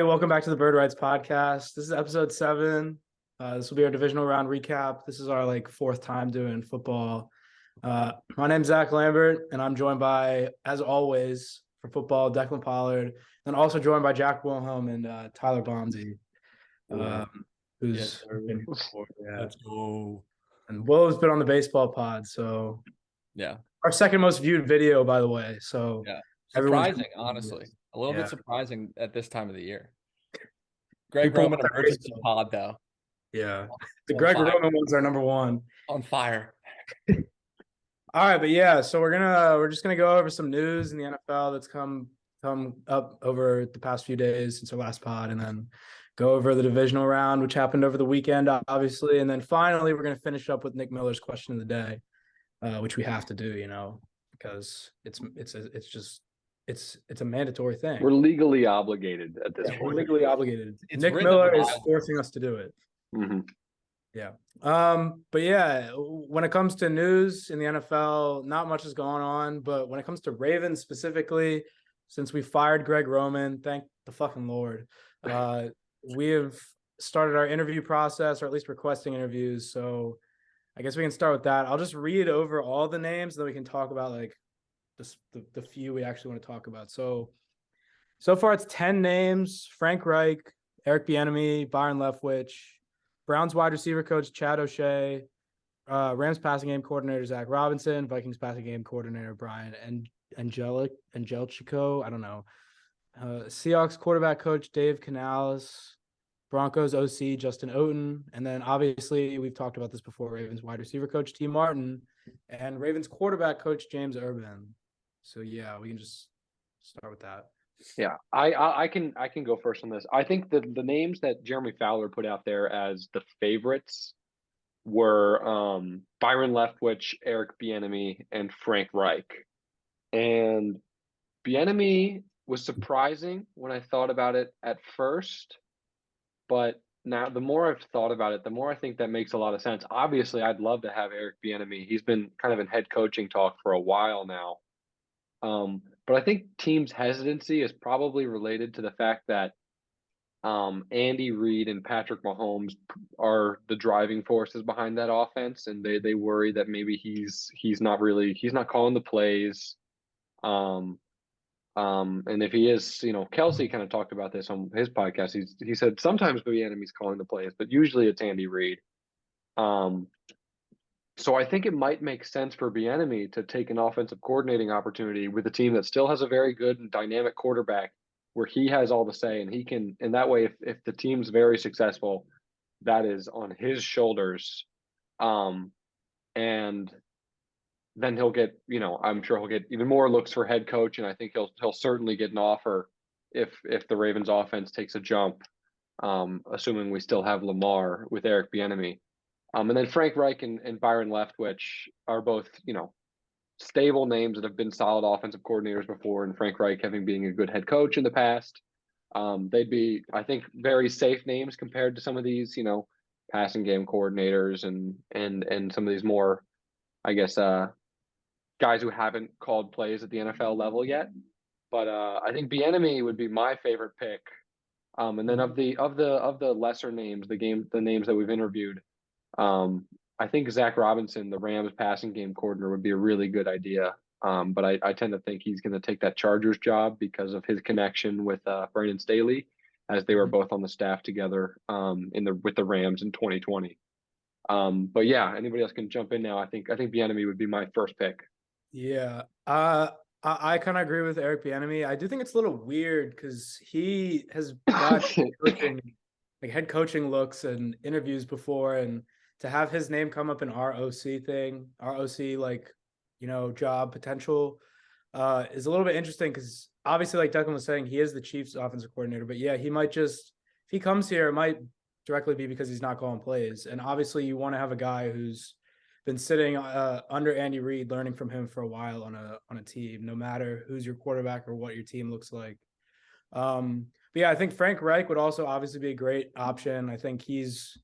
Hey, welcome back to the Bird Rights Podcast. This is episode 7. This will be our divisional round recap. This is our fourth time doing football. My name's Zach Lambert, and I'm joined by, as always, for football, Declan Pollard, and also joined by Jack Wilhelm and Tyler Bonzi, who's been here before. Yeah. Let's go. And Will's been on the baseball pod, so Yeah. our second most viewed video, by the way. So Yeah. everyone's Surprising, honestly. A little bit surprising at this time of the year. Greg People Roman emergency pod, though. Yeah. The Greg Roman ones are number one. On fire. All right, but yeah, so we're just gonna go over some news in the NFL that's come up over the past few days since our last pod, and then go over the divisional round, which happened over the weekend, obviously, and then finally we're gonna finish up with Nick Miller's question of the day, which we have to do, because it's a mandatory thing. We're legally obligated at this point. We're legally obligated. It's Nick Miller is forcing us to do it. Mm-hmm. Yeah. But yeah, when it comes to news in the NFL, not much is going on. But when it comes to Ravens specifically, since we fired Greg Roman, thank the fucking Lord, we have started our interview process, or at least requesting interviews. So I guess we can start with that. I'll just read over all the names, and then we can talk about the few we actually want to talk about. So far it's 10 names: Frank Reich, Eric Bieniemy, Byron Leftwich, Browns wide receiver coach Chad O'Shea, Rams passing game coordinator Zach Robinson, Vikings passing game coordinator Brian Angelchico, I don't know. Seahawks quarterback coach Dave Canales, Broncos OC Justin Oten, and then obviously we've talked about this before, Ravens wide receiver coach T. Martin, and Ravens quarterback coach James Urban. So yeah, we can just start with that. Yeah, I can go first on this. I think the names that Jeremy Fowler put out there as the favorites were Byron Leftwich, Eric Bieniemy, and Frank Reich. And Bieniemy was surprising when I thought about it at first, but now the more I've thought about it, the more I think that makes a lot of sense. Obviously, I'd love to have Eric Bieniemy. He's been kind of in head coaching talk for a while now. But I think teams' hesitancy is probably related to the fact that Andy Reid and Patrick Mahomes are the driving forces behind that offense, and they worry that maybe he's not calling the plays. And if he is, Kelsey kind of talked about this on his podcast. He said sometimes Bieniemy's calling the plays, but usually it's Andy Reid. So I think it might make sense for Bieniemy to take an offensive coordinating opportunity with a team that still has a very good and dynamic quarterback, where he has all the say, and he can. And that way, if the team's very successful, that is on his shoulders. And then he'll get, I'm sure he'll get even more looks for head coach, and I think he'll certainly get an offer if the Ravens offense takes a jump, assuming we still have Lamar with Eric Bieniemy. And then Frank Reich and Byron Leftwich are both, stable names that have been solid offensive coordinators before, and Frank Reich being a good head coach in the past. They'd be, I think, very safe names compared to some of these, passing game coordinators and some of these more, I guess, guys who haven't called plays at the NFL level yet. But I think Bieniemy would be my favorite pick. And then of the lesser names, the names that we've interviewed, I think Zach Robinson, the Rams passing game coordinator, would be a really good idea. But I tend to think he's going to take that Chargers job because of his connection with Brandon Staley, as they were both on the staff together with the Rams in 2020. But yeah, anybody else can jump in now. I think Bieniemy would be my first pick. Yeah, I kind of agree with Eric Bieniemy. I do think it's a little weird because he has got head coaching looks and interviews before, and to have his name come up in ROC job potential is a little bit interesting, because obviously, like Declan was saying, he is the Chiefs offensive coordinator, but yeah, he might just, if he comes here, it might directly be because he's not calling plays. And obviously you want to have a guy who's been sitting under Andy Reid, learning from him for a while on a team, no matter who's your quarterback or what your team looks like. But yeah, I think Frank Reich would also obviously be a great option. I think he's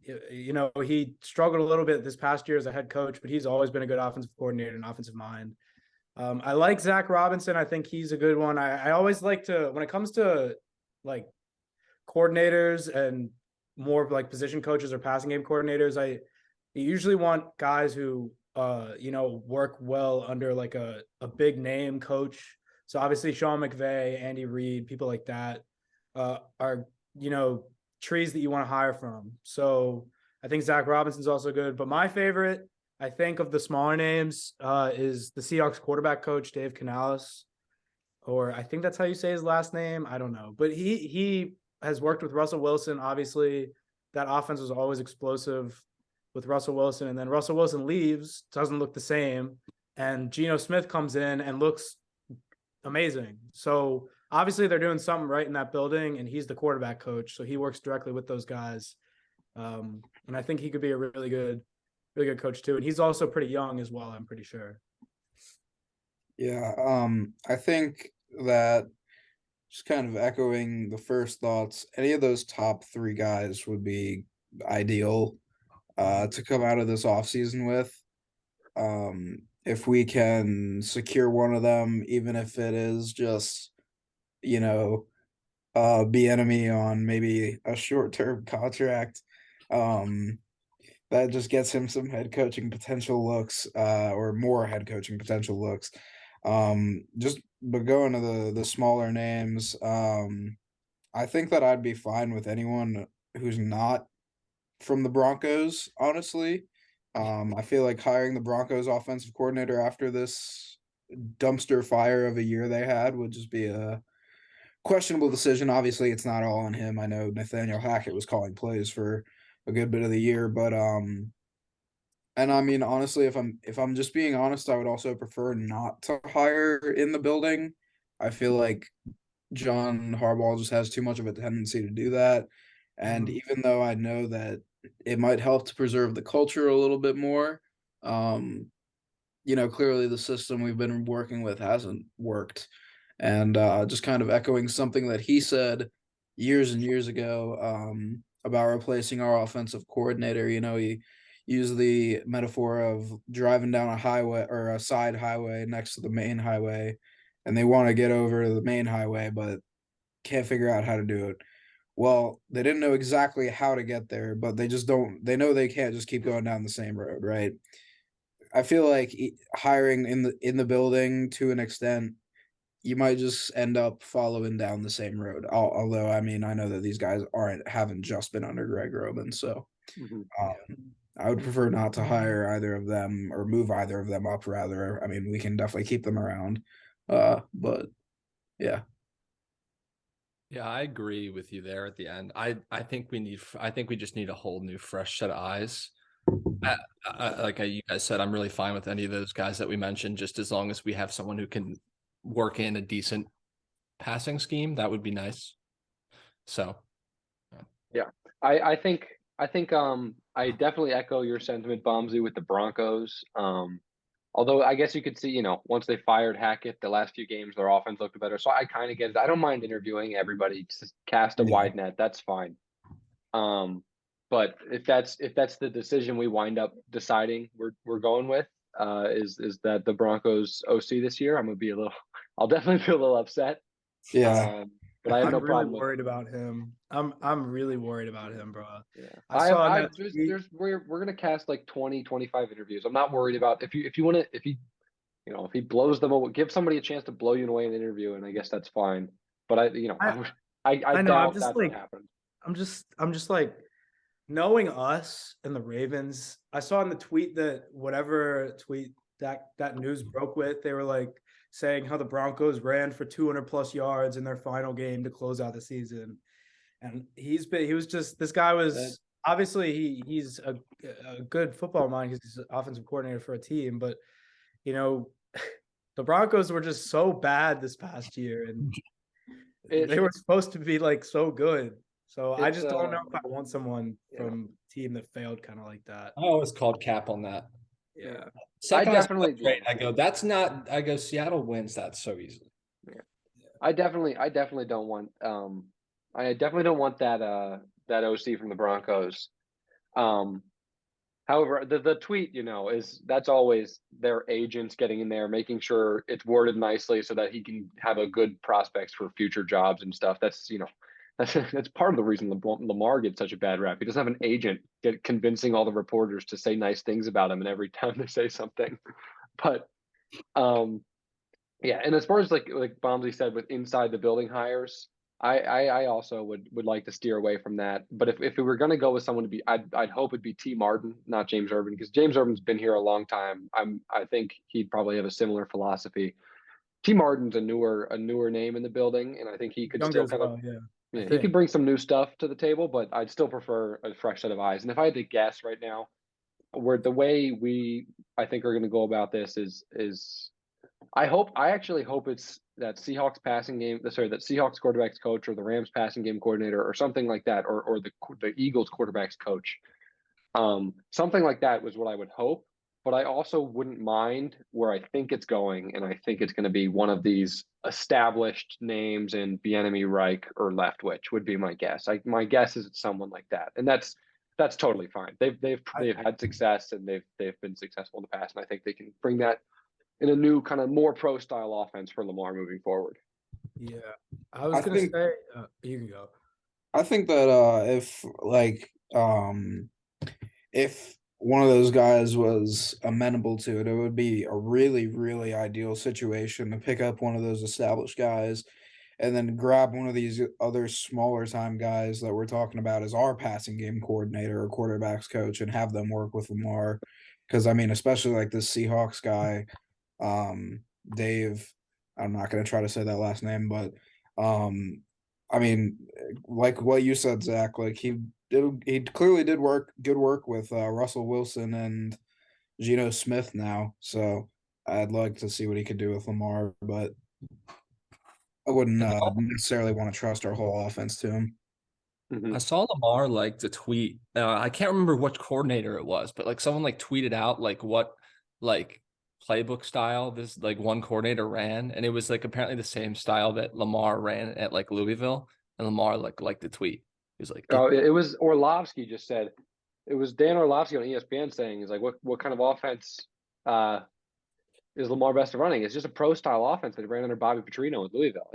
he struggled a little bit this past year as a head coach, but he's always been a good offensive coordinator and offensive mind. I like Zach Robinson. I think he's a good one. I always like to, when it comes to like coordinators and more like position coaches or passing game coordinators, I usually want guys who work well under like a big name coach. So obviously Sean McVay, Andy Reid, people like that are trees that you want to hire from. So I think Zach Robinson's also good. But my favorite, I think, of the smaller names is the Seahawks quarterback coach, Dave Canales, or I think that's how you say his last name. I don't know. But he has worked with Russell Wilson. Obviously, that offense was always explosive with Russell Wilson. And then Russell Wilson leaves, doesn't look the same. And Geno Smith comes in and looks amazing. So obviously they're doing something right in that building, and he's the quarterback coach. So he works directly with those guys. And I think he could be a really good coach too. And he's also pretty young as well, I'm pretty sure. Yeah, I think that, just kind of echoing the first thoughts, any of those top three guys would be ideal to come out of this offseason with. If we can secure one of them, even if it is just, enemy on maybe a short-term contract, that just gets him some head coaching potential looks, or more head coaching potential looks. But going to the smaller names, I think that I'd be fine with anyone who's not from the Broncos, honestly. I feel like hiring the Broncos offensive coordinator after this dumpster fire of a year they had would just be a questionable decision. Obviously, it's not all on him. I know Nathaniel Hackett was calling plays for a good bit of the year, but and I mean, honestly, if I'm just being honest, I would also prefer not to hire in the building. I feel like John Harbaugh just has too much of a tendency to do that. And even though I know that it might help to preserve the culture a little bit more, clearly the system we've been working with hasn't worked. And just kind of echoing something that he said years and years ago about replacing our offensive coordinator, he used the metaphor of driving down a highway or a side highway next to the main highway, and they want to get over to the main highway, but can't figure out how to do it. Well, they didn't know exactly how to get there, but they know they can't just keep going down the same road, right? I feel like hiring in the building, to an extent, you might just end up following down the same road. Although, I mean, I know that these guys haven't just been under Greg Roman, so I would prefer not to hire either of them or move either of them up. Rather, I mean, we can definitely keep them around, but yeah. Yeah, I agree with you there at the end. I think we just need a whole new fresh set of eyes. Like you guys said, I'm really fine with any of those guys that we mentioned, just as long as we have someone who can work in a decent passing scheme. That would be nice. So yeah, I think I definitely echo your sentiment, Bombsy, with the Broncos. Although I guess you could see, once they fired Hackett, the last few games, their offense looked better. So I kind of get it. I don't mind interviewing everybody. Just cast a wide net. That's fine. But if that's the decision we wind up deciding we're going with, is that the Broncos OC this year, I'll definitely feel a little upset. Yeah. But I have I'm no really problem worried about him. I'm really worried about him, bro. Yeah. We're gonna cast like 20, 25 interviews. I'm not worried about if you want to, if he blows them away, give somebody a chance to blow you away in an interview, and I guess that's fine. But I know. doubt that's what happened. I'm just like, knowing us and the Ravens. I saw in the tweet that whatever tweet that news broke with, they were like saying how the Broncos ran for 200 plus yards in their final game to close out the season. And this guy was obviously he's a good football mind. He's an offensive coordinator for a team, but the Broncos were just so bad this past year, and they were supposed to be like so good. So I just don't know if I want someone from a team that failed kind of like that. I always called cap on that. Yeah. I definitely great. I go Seattle wins that so easily. Yeah. I definitely don't want that OC from the Broncos. However, the tweet, that's always their agents getting in there, making sure it's worded nicely so that he can have a good prospects for future jobs and stuff. That's part of the reason Lamar gets such a bad rap. He doesn't have an agent convincing all the reporters to say nice things about him, and every time they say something. But yeah, and as far as like Bomsey said with inside the building hires, I also would like to steer away from that. But if we were going to go with someone to be, I'd hope it'd be T Martin, not James Urban, because James Urban's been here a long time. I think he'd probably have a similar philosophy. T Martin's a newer name in the building, and I think he could Younger still as well, yeah. he could bring some new stuff to the table, but I'd still prefer a fresh set of eyes. And if I had to guess right now, where the way I think are going to go about this is I actually hope it's that Seahawks that Seahawks quarterbacks coach or the Rams passing game coordinator or something like that, or the Eagles quarterbacks coach. Something like that was what I would hope, but I also wouldn't mind where I think it's going, and I think it's going to be one of these established names in Bieniemy, Reich, or Leftwich would be my guess. My guess is it's someone like that, and that's totally fine. They've had success and they've been successful in the past, and I think they can bring that in a new kind of more pro style offense for Lamar moving forward. Yeah, I was going to say, you can go. I think that if one of those guys was amenable to it, it would be a really, really ideal situation to pick up one of those established guys and then grab one of these other smaller time guys that we're talking about as our passing game coordinator or quarterbacks coach and have them work with Lamar. Because, I mean, especially like this Seahawks guy, Dave, I'm not going to try to say that last name, but I mean, like what you said, Zach, like he clearly did good work with Russell Wilson and Geno Smith now. So I'd like to see what he could do with Lamar, but I wouldn't necessarily want to trust our whole offense to him. I saw Lamar like the tweet. I can't remember which coordinator it was, but like someone like tweeted out like what like playbook style this like one coordinator ran, and it was like apparently the same style that Lamar ran at like Louisville, and Lamar like the tweet. He was like, it was Orlovsky just said, it was Dan Orlovsky on ESPN saying, he's like, what kind of offense is Lamar best at running? It's just a pro style offense that he ran under Bobby Petrino at Louisville.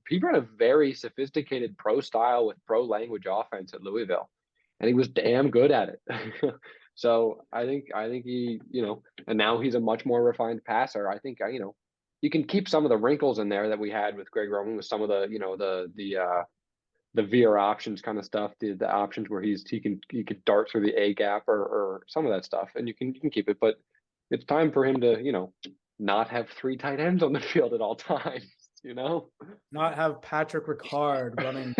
He ran a very sophisticated pro style with pro language offense at Louisville, and he was damn good at it. So I think he, and now he's a much more refined passer. I think, you can keep some of the wrinkles in there that we had with Greg Roman with some of the, the veer options kind of stuff, the options where he can dart through the A gap or some of that stuff, and you can keep it, but it's time for him to, not have three tight ends on the field at all times, Not have Patrick Ricard running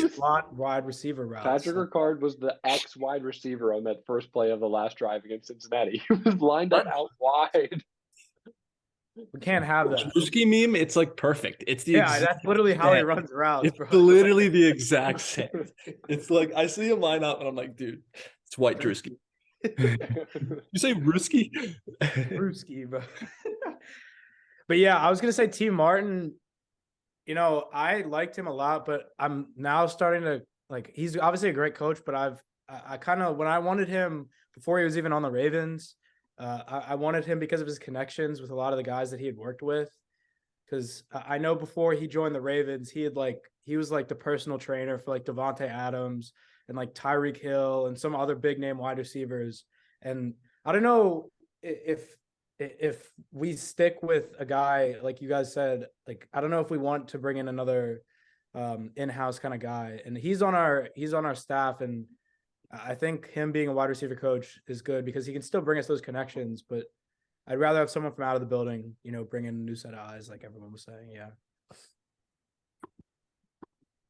slot wide receiver routes. Patrick Ricard was the X wide receiver on that first play of the last drive against Cincinnati. He was lined up out wide. We can't have that. Drewski meme, it's like perfect. It's the that's literally how he runs routes. It's bro. Literally the exact same. It's like I see him line up and I'm like, dude, it's white Drewski. You say Brewski? Brewski, bro. But yeah, I was gonna say T Martin. I liked him a lot, but I'm now starting to like. He's obviously a great coach, but I kind of when I wanted him before he was even on the Ravens, I wanted him because of his connections with a lot of the guys that he had worked with. Because I know before he joined the Ravens, he was like the personal trainer for like Devontae Adams and like Tyreek Hill and some other big name wide receivers. And I don't know if we stick with a guy like you guys said, like I don't know if we want to bring in another in-house kind of guy. And he's on our staff, and I think him being a wide receiver coach is good because he can still bring us those connections. But I'd rather have someone from out of the building, bring in a new set of eyes, like everyone was saying. Yeah.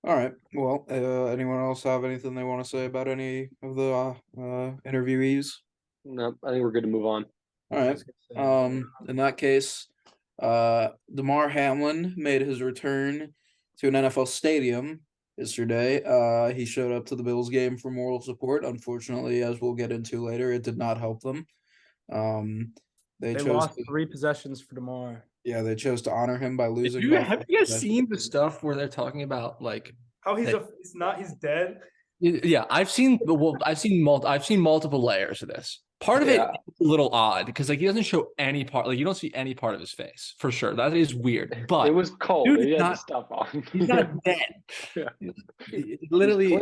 All right. Well, anyone else have anything they want to say about any of the interviewees? No, I think we're good to move on. All right. In that case, Damar Hamlin made his return to an NFL stadium yesterday. He showed up to the Bills game for moral support. Unfortunately, as we'll get into later, it did not help them. They lost 3 possessions for Damar. Yeah, they chose to honor him by losing. Have you guys seen the stuff where they're talking about like how he's dead? Yeah, I've seen multiple layers of this. Part of it Yeah. is a little odd because like he doesn't show any part, like you don't see any part of his face for sure. That is weird. It But was cold. dude He is had the not stuff on. he's not dead. Yeah. Literally,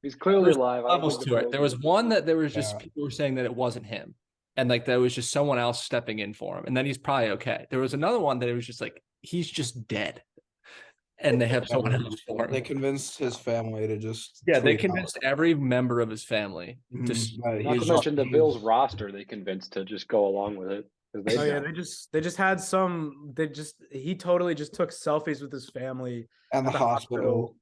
He's clearly there's alive. I don't levels think the to it. Bills There was are- one that there was just Yeah. people were saying that it wasn't him. And like that was just someone else stepping in for him. And then he's probably okay. There was another one that it was just like he's just dead. And they have someone else for They him. convinced his family to just Yeah, they tweet out. convinced every member of his family to That Not to he's mention the he's- Bills roster, they convinced to just go along with it. 'Cause they Oh yeah, know. they just had some. He totally just took selfies with his family and the at the hospital.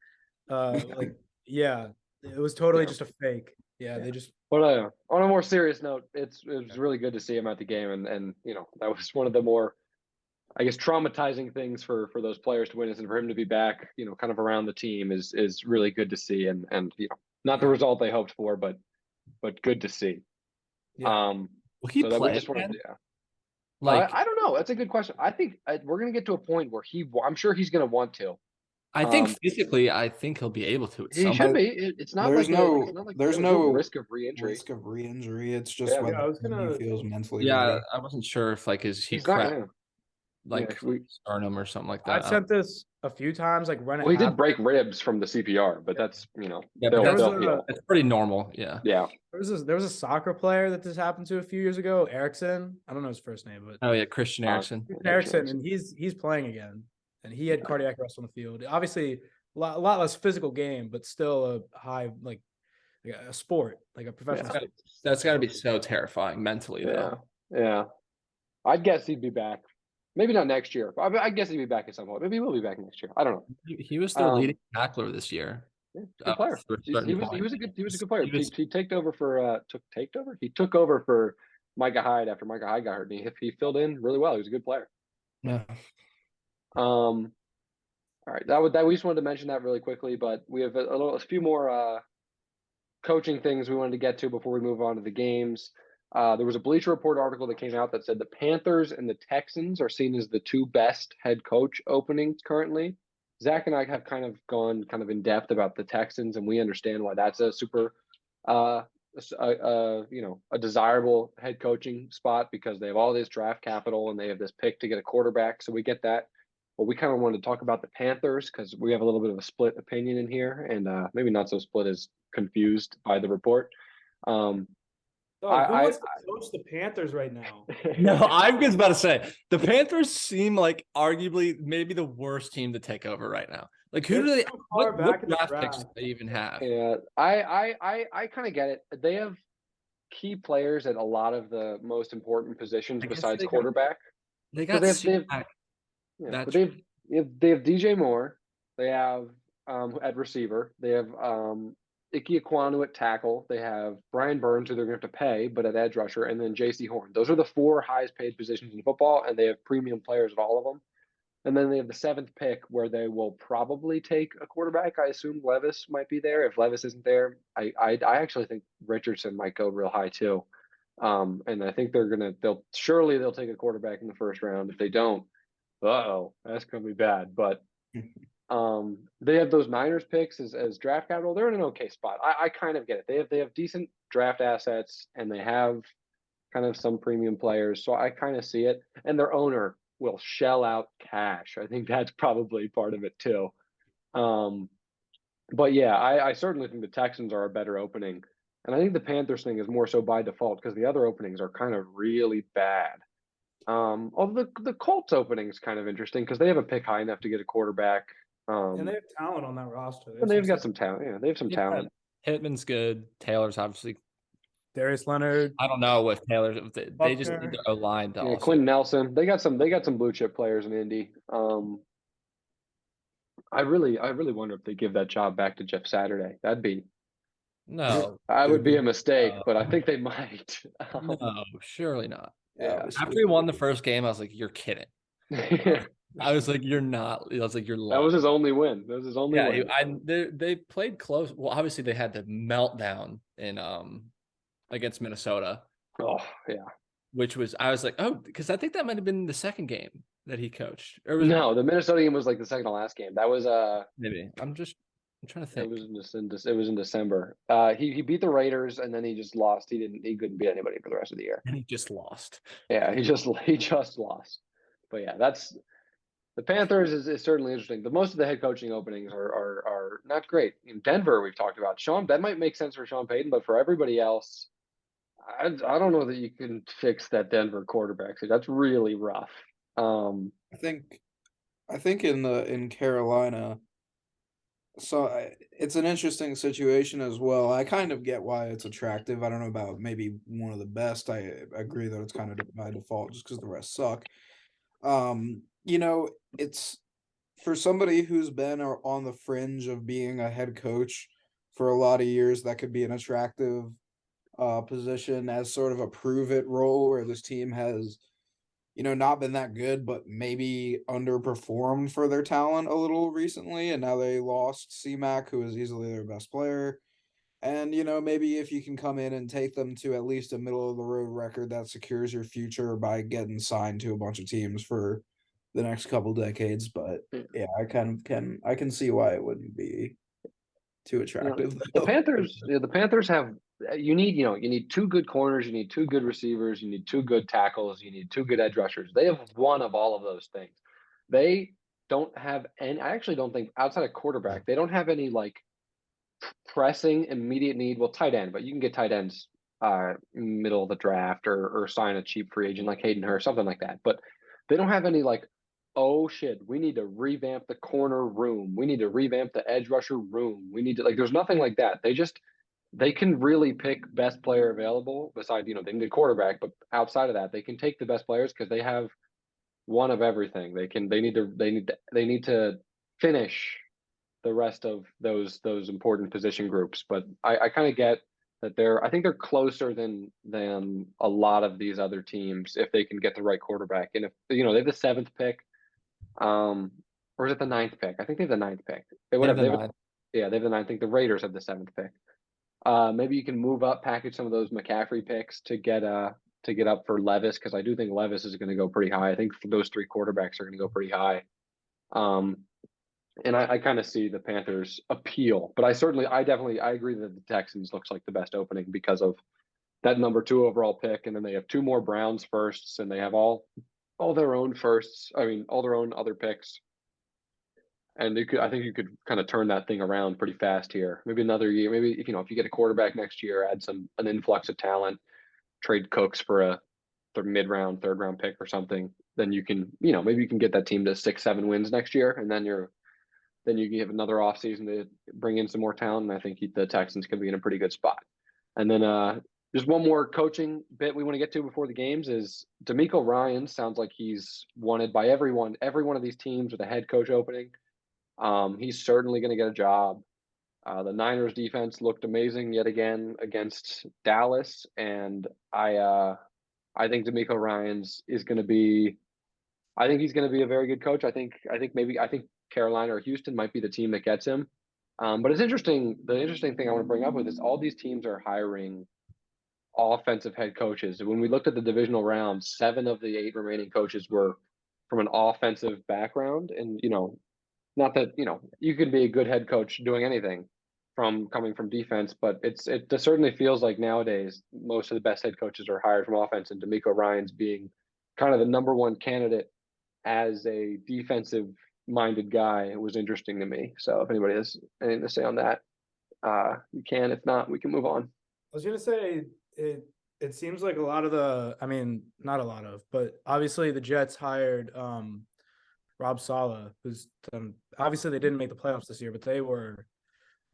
Like yeah, it was totally Yeah. just a fake. Yeah, they just But on a more serious note, it was really good to see him at the game, and that was one of the more, I guess, traumatizing things for those players to witness, and for him to be back, kind of around the team is really good to see, and not the result they hoped for, but good to see. yeah. will he So that we play just wanted, again? yeah. Like I don't know. That's a good question. I think we're gonna get to a point where I'm sure he's gonna want to. I think um, physically, I think he'll be able to at He some should point. be. It's not There's like no there's no risk of risk re-injury. of re-injury. It's just Yeah. whether I was he gonna- feels mentally Yeah, ready. I wasn't sure if like is he He's not. cracked Yeah. like Yeah, sternum or something like I've that. sent this a few times, like run it. Well, he did break ribs from the CPR, but that's Yeah, they'll, but they'll that's- heal. It's pretty normal. Yeah. Yeah. There was a soccer player that this happened to a few years ago, Erickson. I don't know his first name, but Oh yeah, Christian Erickson. Erickson, and he's playing again, and he had cardiac arrest on the field. Obviously, a lot less physical game, but still a high like a sport, like a professional. Yeah. sport. That's got to be so terrifying mentally, Yeah. though. Yeah. I'd guess he'd be back. Maybe not next year. I guess he'd be back at some point. Maybe he will be back next year. I don't know. He was their Um, leading tackler this year. Yeah, good player. For a He certain was point. a good player. He was- He took over for He took over for Micah Hyde after Micah Hyde got hurt. And he filled in really well. He was a good player. Yeah. All right, that we just wanted to mention that really quickly, but we have a few more coaching things we wanted to get to before we move on to the games. There was a Bleacher Report article that came out that said the Panthers and the Texans are seen as the two best head coach openings currently. Zach and I have kind of gone in depth about the Texans, and we understand why that's a super, a desirable head coaching spot because they have all this draft capital and they have this pick to get a quarterback. So we get that. But we kind of wanted to talk about the Panthers because we have a little bit of a split opinion in here, and maybe not so split as confused by the report. Who wants to coach the Panthers right now? No, I'm just about to say the Panthers seem like arguably maybe the worst team to take over right now. Like who do They're they? so far What back in the draft picks draft. do they even have? Yeah, I kind of get it. They have key players at a lot of the most important positions I guess besides they got- quarterback. They got they have- Sumac. Yeah, That's but they have DJ Moore. They have at receiver. They have Ike Ekwonu at tackle. They have Brian Burns, who they're going to have to pay, but at edge rusher, and then J.C. Horn. Those are the four highest paid positions in football, and they have premium players at all of them. And then they have the seventh pick, where they will probably take a quarterback. I assume Levis might be there. If Levis isn't there, I actually think Richardson might go real high too. And I think they'll take a quarterback in the first round. If they don't, that's gonna be bad. But they have those Niners picks as draft capital. They're in an okay spot. I kind of get it. They have decent draft assets and they have kind of some premium players. So I kind of see it. And their owner will shell out cash. I think that's probably part of it too. But yeah, I certainly think the Texans are a better opening. And I think the Panthers thing is more so by default because the other openings are kind of really bad. Although the Colts opening is kind of interesting because they have a pick high enough to get a quarterback. And they have talent on that roster. And they've got some talent. Yeah, they have some talent. Pittman's good. Taylor's obviously. Darius Leonard. I don't know if Taylor's. They just Buckner. need their O-line to Yeah, also. Quinn Nelson. They got some blue chip players in Indy. I really wonder if they give that job back to Jeff Saturday. That'd be. No, I would be a mistake, No. but I think they might. no, surely not. Yeah. After he won the first game, I was like, "You're kidding." I was like, "You're not." I was like, "You're." That was his only win. That was his only Yeah, win. they played close. Well, obviously they had the meltdown in against Minnesota, Oh yeah. which was I was like, oh, because I think that might have been the second game that he coached. Or was No, the Minnesota game was like the second to last game. That was maybe I'm just I'm trying to It think. was it was in December. He beat the Raiders and then he just lost. He couldn't beat anybody for the rest of the year. And he just lost. Yeah, he just lost. But yeah, that's the Panthers is certainly interesting. The most of the head coaching openings are not great. In Denver, we've talked about that might make sense for Sean Payton, but for everybody else, I don't know that you can fix that Denver quarterback. So that's really rough. I think in Carolina, so it's an interesting situation as well. I kind of get why it's attractive. I don't know about maybe one of the best. I agree that it's kind of by default just because the rest suck. You know, it's for somebody who's been on the fringe of being a head coach for a lot of years, that could be an attractive position as sort of a prove it role where this team has, not been that good, but maybe underperformed for their talent a little recently. And now they lost C-Mac, who is easily their best player. And, maybe if you can come in and take them to at least a middle of the road record that secures your future by getting signed to a bunch of teams for the next couple decades. But yeah, I can see why it wouldn't be too attractive. The Panthers have you need two good corners, you need two good receivers, you need two good tackles, you need two good edge rushers. They have one of all of those things. They don't have any. I actually don't think outside of quarterback, they don't have any like pressing immediate need. Well, tight end, but you can get tight ends middle of the draft or sign a cheap free agent like Hayden Hurst, something like that. But they don't have any like, oh shit, we need to revamp the corner room. We need to revamp the edge rusher room. We need to there's nothing like that. They can really pick best player available besides, they can get quarterback, but outside of that, they can take the best players because they have one of everything. They need to finish the rest of those important position groups. But I kind of get that I think they're closer than a lot of these other teams if they can get the right quarterback. And if they have the 7th pick, or is it the 9th pick? I think they have the 9th pick. They have the 9th. Yeah, they have the 9th. I think the Raiders have the 7th pick. Maybe you can move up, package some of those McCaffrey picks to get up for Levis, because I do think Levis is going to go pretty high. I think those 3 quarterbacks are going to go pretty high. And I kind of see the Panthers appeal, but I agree that the Texans looks like the best opening because of that number 2 overall pick, and then they have 2 more Browns firsts, and they have all their own firsts. I mean, all their own other picks. And I think you could kind of turn that thing around pretty fast here. Maybe another year. Maybe if you get a quarterback next year, add an influx of talent, trade Cooks for a mid-round, 3rd round pick or something. Then you can, maybe you can get that team to 6-7 wins next year, and then you have another offseason to bring in some more talent. And I think the Texans could be in a pretty good spot. And then just one more coaching bit we want to get to before the games is D'Amico Ryans sounds like he's wanted by every one of these teams with a head coach opening. He's certainly going to get a job. The Niners defense looked amazing yet again against Dallas, and I think D'Amico Ryans is going to be. I think he's going to be a very good coach. I think Carolina or Houston might be the team that gets him. But it's interesting. The interesting thing I want to bring up with is all these teams are hiring offensive head coaches. When we looked at the divisional round, 7 of the 8 remaining coaches were from an offensive background, and not that you could be a good head coach doing anything from coming from defense, but it certainly feels like nowadays most of the best head coaches are hired from offense, and D'Amico Ryans being kind of the number 1 candidate as a defensive minded guy, it was interesting to me. So if anybody has anything to say on that, you can. If not, we can move on. I was gonna say it seems like a lot of not a lot of, but obviously the Jets hired Rob Saleh, who's obviously they didn't make the playoffs this year, but they were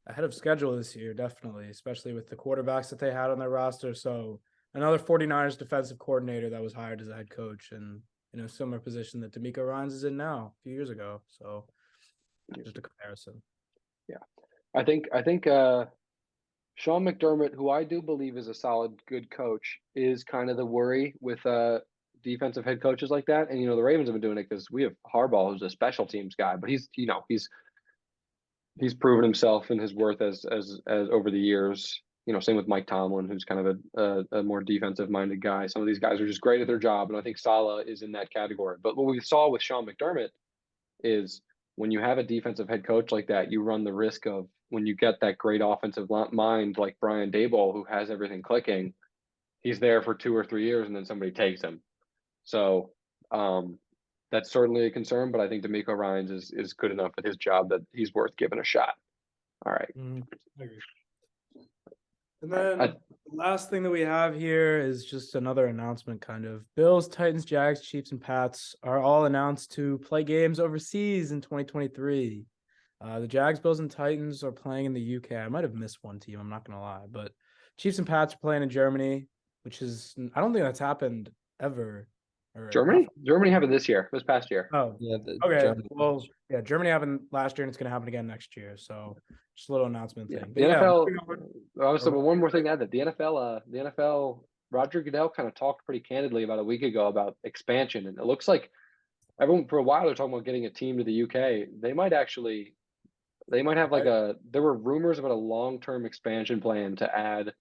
ahead of schedule this year, definitely, especially with the quarterbacks that they had on their roster. So another 49ers defensive coordinator that was hired as a head coach, and similar position that D'Amico Ryans is in now a few years ago. So just a comparison. Yeah. I think Sean McDermott, who I do believe is a solid, good coach, is kind of the worry with defensive head coaches like that. And the Ravens have been doing it because we have Harbaugh, who's a special teams guy, but he's proven himself and his worth as over the years. Same with Mike Tomlin, who's kind of a more defensive minded guy. Some of these guys are just great at their job, and I think Saleh is in that category. But what we saw with Sean McDermott is when you have a defensive head coach like that, you run the risk of when you get that great offensive mind like Brian Daboll, who has everything clicking, he's there for 2 or 3 years and then somebody takes him. So that's certainly a concern, but I think D'Amico Ryans is good enough at his job that he's worth giving a shot. All right. I agree. And then the last thing that we have here is just another announcement, kind of. Bills, Titans, Jags, Chiefs, and Pats are all announced to play games overseas in 2023. The Jags, Bills, and Titans are playing in the UK. I might have missed one team, I'm not going to lie. But Chiefs and Pats are playing in Germany, which is, I don't think that's happened ever. Germany? Germany happened this past year. Oh, Yeah. okay. Germany. Well, yeah, Germany happened last year, and it's going to happen again next year. So just a little announcement thing. The NFL. Also, one more thing to add: that the NFL, Roger Goodell kind of talked pretty candidly about a week ago about expansion, and it looks like everyone for a while they're talking about getting a team to the UK. They might have there were rumors about a long-term expansion plan to add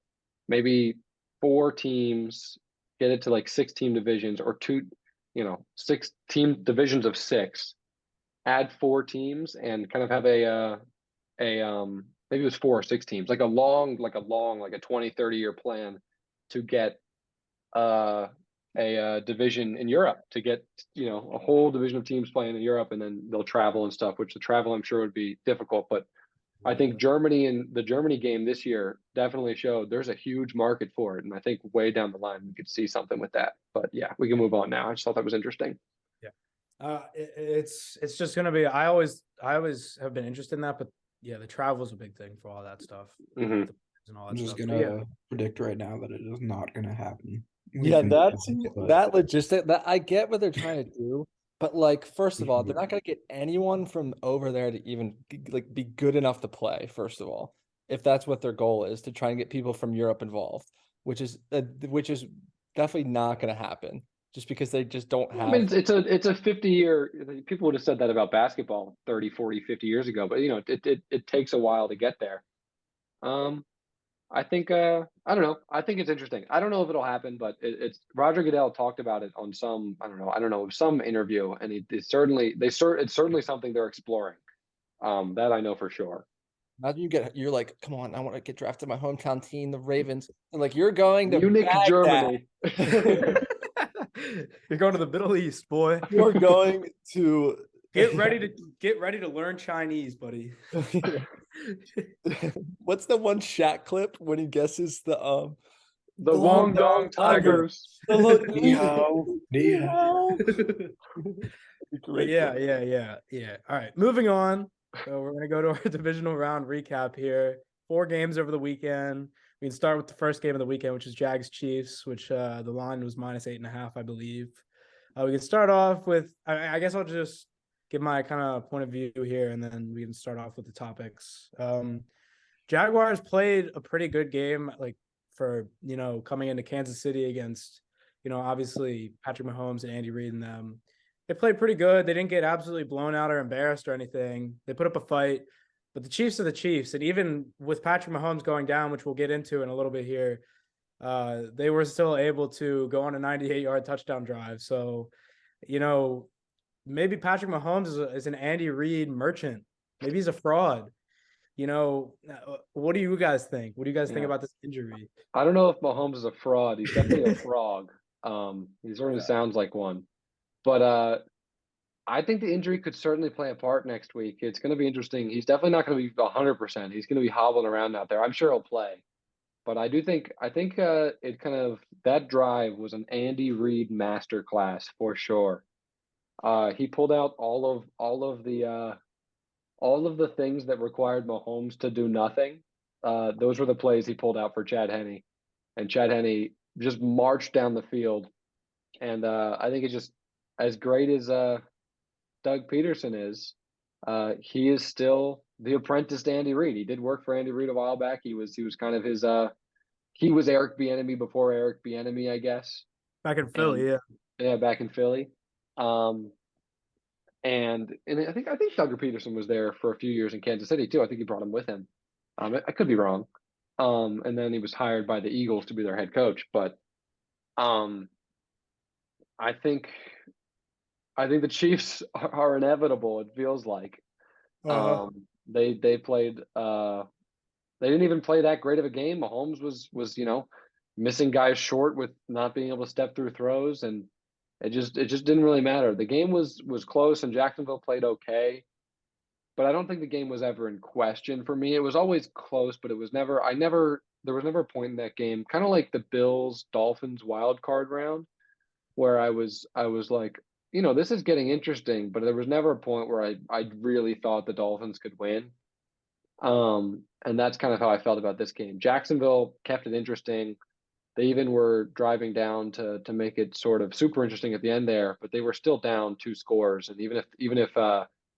maybe 4 teams, get it to like 6-team divisions or 6-team divisions of 6, add 4 teams and kind of have maybe it was 4 or 6 teams, like a 20-30 year plan to get a division in Europe, to get a whole division of teams playing in Europe, and then they'll travel and stuff, which the travel I'm sure would be difficult, but I think Germany and the Germany game this year definitely showed there's a huge market for it. And I think way down the line, we could see something with that. But yeah, we can move on now. I just thought that was interesting. Yeah. It's just going to be, I always have been interested in that, but yeah, the travel is a big thing for all that stuff. Mm-hmm. And all that I'm just stuff. gonna predict right now that it is not gonna happen. Yeah, that logistic that I get what they're trying to do, but like first of all, they're not gonna get anyone from over there to even like be good enough to play. First of all, if that's what their goal is, to try and get people from Europe involved, which is definitely not gonna happen, just because they just don't have. I mean, it's a 50-year. People would have said that about basketball 30, 40, 50 years ago, but it takes a while to get there. I think I don't know. I think it's interesting. I don't know if it'll happen, but it's Roger Goodell talked about it on some some interview, and it's certainly something they're exploring. That I know for sure. Imagine you're like, come on, I want to get drafted my hometown team, the Ravens, and like you're going to Munich, Baghdad. Germany. You're going to the Middle East, boy. You're going to get ready to learn Chinese, buddy. What's the one Shaq clip when he guesses the Guangdong Tigers? Ni hao. Yeah. All right, moving on. So we're gonna go to our divisional round recap here. 4 games over the weekend. We can start with the first game of the weekend, which is Jags Chiefs, which the line was -8.5, I believe. We can start off with, I guess I'll just give my kind of point of view here, and then we can start off with the topics. Jaguars played a pretty good game, like for coming into Kansas City against obviously Patrick Mahomes and Andy Reid and them. They played pretty good. They didn't get absolutely blown out or embarrassed or anything. They put up a fight, but the Chiefs are the Chiefs, and even with Patrick Mahomes going down, which we'll get into in a little bit here, they were still able to go on a 98-yard touchdown drive. So, maybe Patrick Mahomes is an Andy Reid merchant. Maybe he's a fraud. What do you guys think? What do you guys think about this injury? I don't know if Mahomes is a fraud. He's definitely a frog. He certainly sounds like one. But I think the injury could certainly play a part next week. It's going to be interesting. He's definitely not going to be 100%. He's going to be hobbling around out there. I'm sure he'll play. But I think it kind of, that drive was an Andy Reid masterclass for sure. He pulled out all of the things that required Mahomes to do nothing. Those were the plays he pulled out for Chad Henne, and Chad Henne just marched down the field. And I think it's just as great as Doug Peterson is. He is still the apprentice to Andy Reid. He did work for Andy Reid a while back. He was kind of his. He was Eric Bieniemy before Eric Bieniemy, I guess. Back in Philly, yeah, back in Philly. And I think Doug Peterson was there for a few years in Kansas City too. I think he brought him with him. I could be wrong. And then he was hired by the Eagles to be their head coach. But I think the Chiefs are inevitable. It feels like They played they didn't even play that great of a game. Mahomes was missing guys short with not being able to step through throws, and it just didn't really matter. The game was close, and Jacksonville played okay, but I don't think the game was ever in question for me. It was always close, but it was never. There was never a point in that game, kind of like the Bills Dolphins wild card round, where I was like, this is getting interesting, but there was never a point where I really thought the Dolphins could win. And that's kind of how I felt about this game. Jacksonville kept it interesting. They even were driving down to make it sort of super interesting at the end there, but they were still down 2 scores. And even if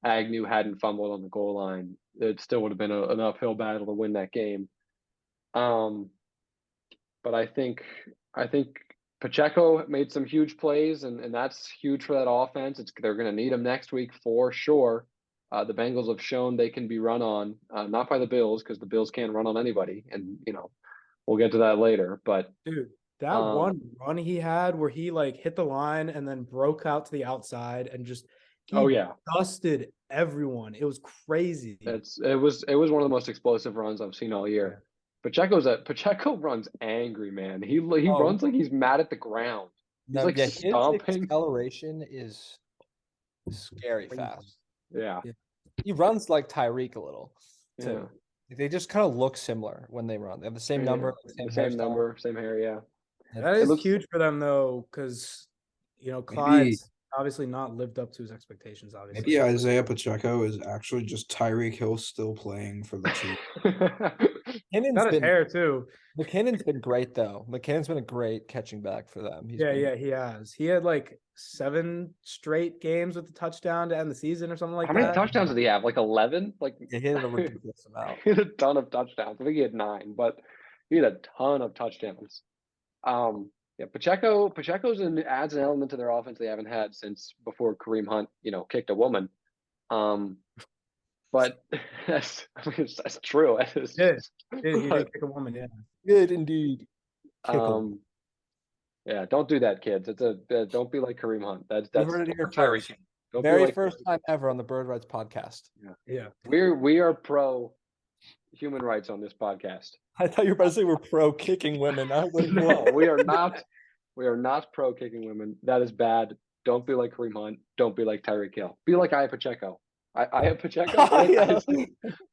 Agnew hadn't fumbled on the goal line, it still would have been an uphill battle to win that game. But I think Pacheco made some huge plays, and that's huge for that offense. They're going to need him next week for sure. The Bengals have shown they can be run on, not by the Bills, because the Bills can't run on anybody, and we'll get to that later. But dude, that one run he had where he like hit the line and then broke out to the outside and just dusted everyone. It was crazy. It was one of the most explosive runs I've seen all year. Pacheco runs angry, man. He runs like he's mad at the ground. He's like stomping. His acceleration is scary fast. Yeah. He runs like Tyreek a little too. Yeah. They just kind of look similar when they run. They have the same number, same number, same hair. Yeah. That is huge for them though, because Clyde's obviously not lived up to his expectations. Obviously, maybe Isaiah Pacheco is actually just Tyreek Hill still playing for the Chiefs. Got his hair too. McKinnon's been great though. McKinnon's been a great catching back for them. He has. He had like 7 straight games with a touchdown to end the season or something like that. How many touchdowns did he have? Like 11? Like he hit a ridiculous amount. He had a ton of touchdowns. I think he had 9, but he had a ton of touchdowns. Pacheco's adds an element to their offense they haven't had since before Kareem Hunt, kicked a woman. But that's true. He did kick a woman, yeah. Good indeed. Yeah, don't do that, kids. Don't be like Kareem Hunt. That's heard it here first. Very first time ever on the Bird Rights podcast. Yeah. We are pro human rights on this podcast. I thought you were about to say we're pro kicking women. No, we are not. We are not pro kicking women. That is bad. Don't be like Kareem Hunt. Don't be like Tyreek Hill. Be like Isaiah Pacheco.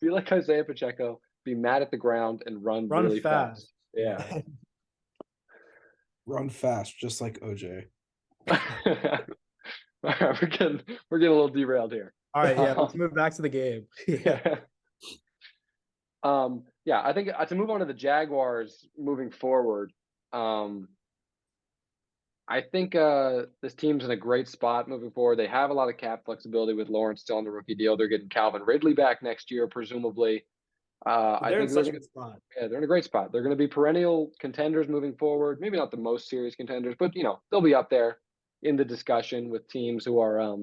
Be like Isaiah Pacheco. Be mad at the ground and run really fast. Yeah. Run fast, just like OJ. We're getting a little derailed here. All right, yeah. Let's move back to the game. I think to move on to the Jaguars moving forward. I think this team's in a great spot moving forward. They have a lot of cap flexibility with Lawrence still on the rookie deal. They're getting Calvin Ridley back next year, presumably. They're in such a good spot. Yeah, they're in a great spot. They're going to be perennial contenders moving forward. Maybe not the most serious contenders, but they'll be up there in the discussion with teams who are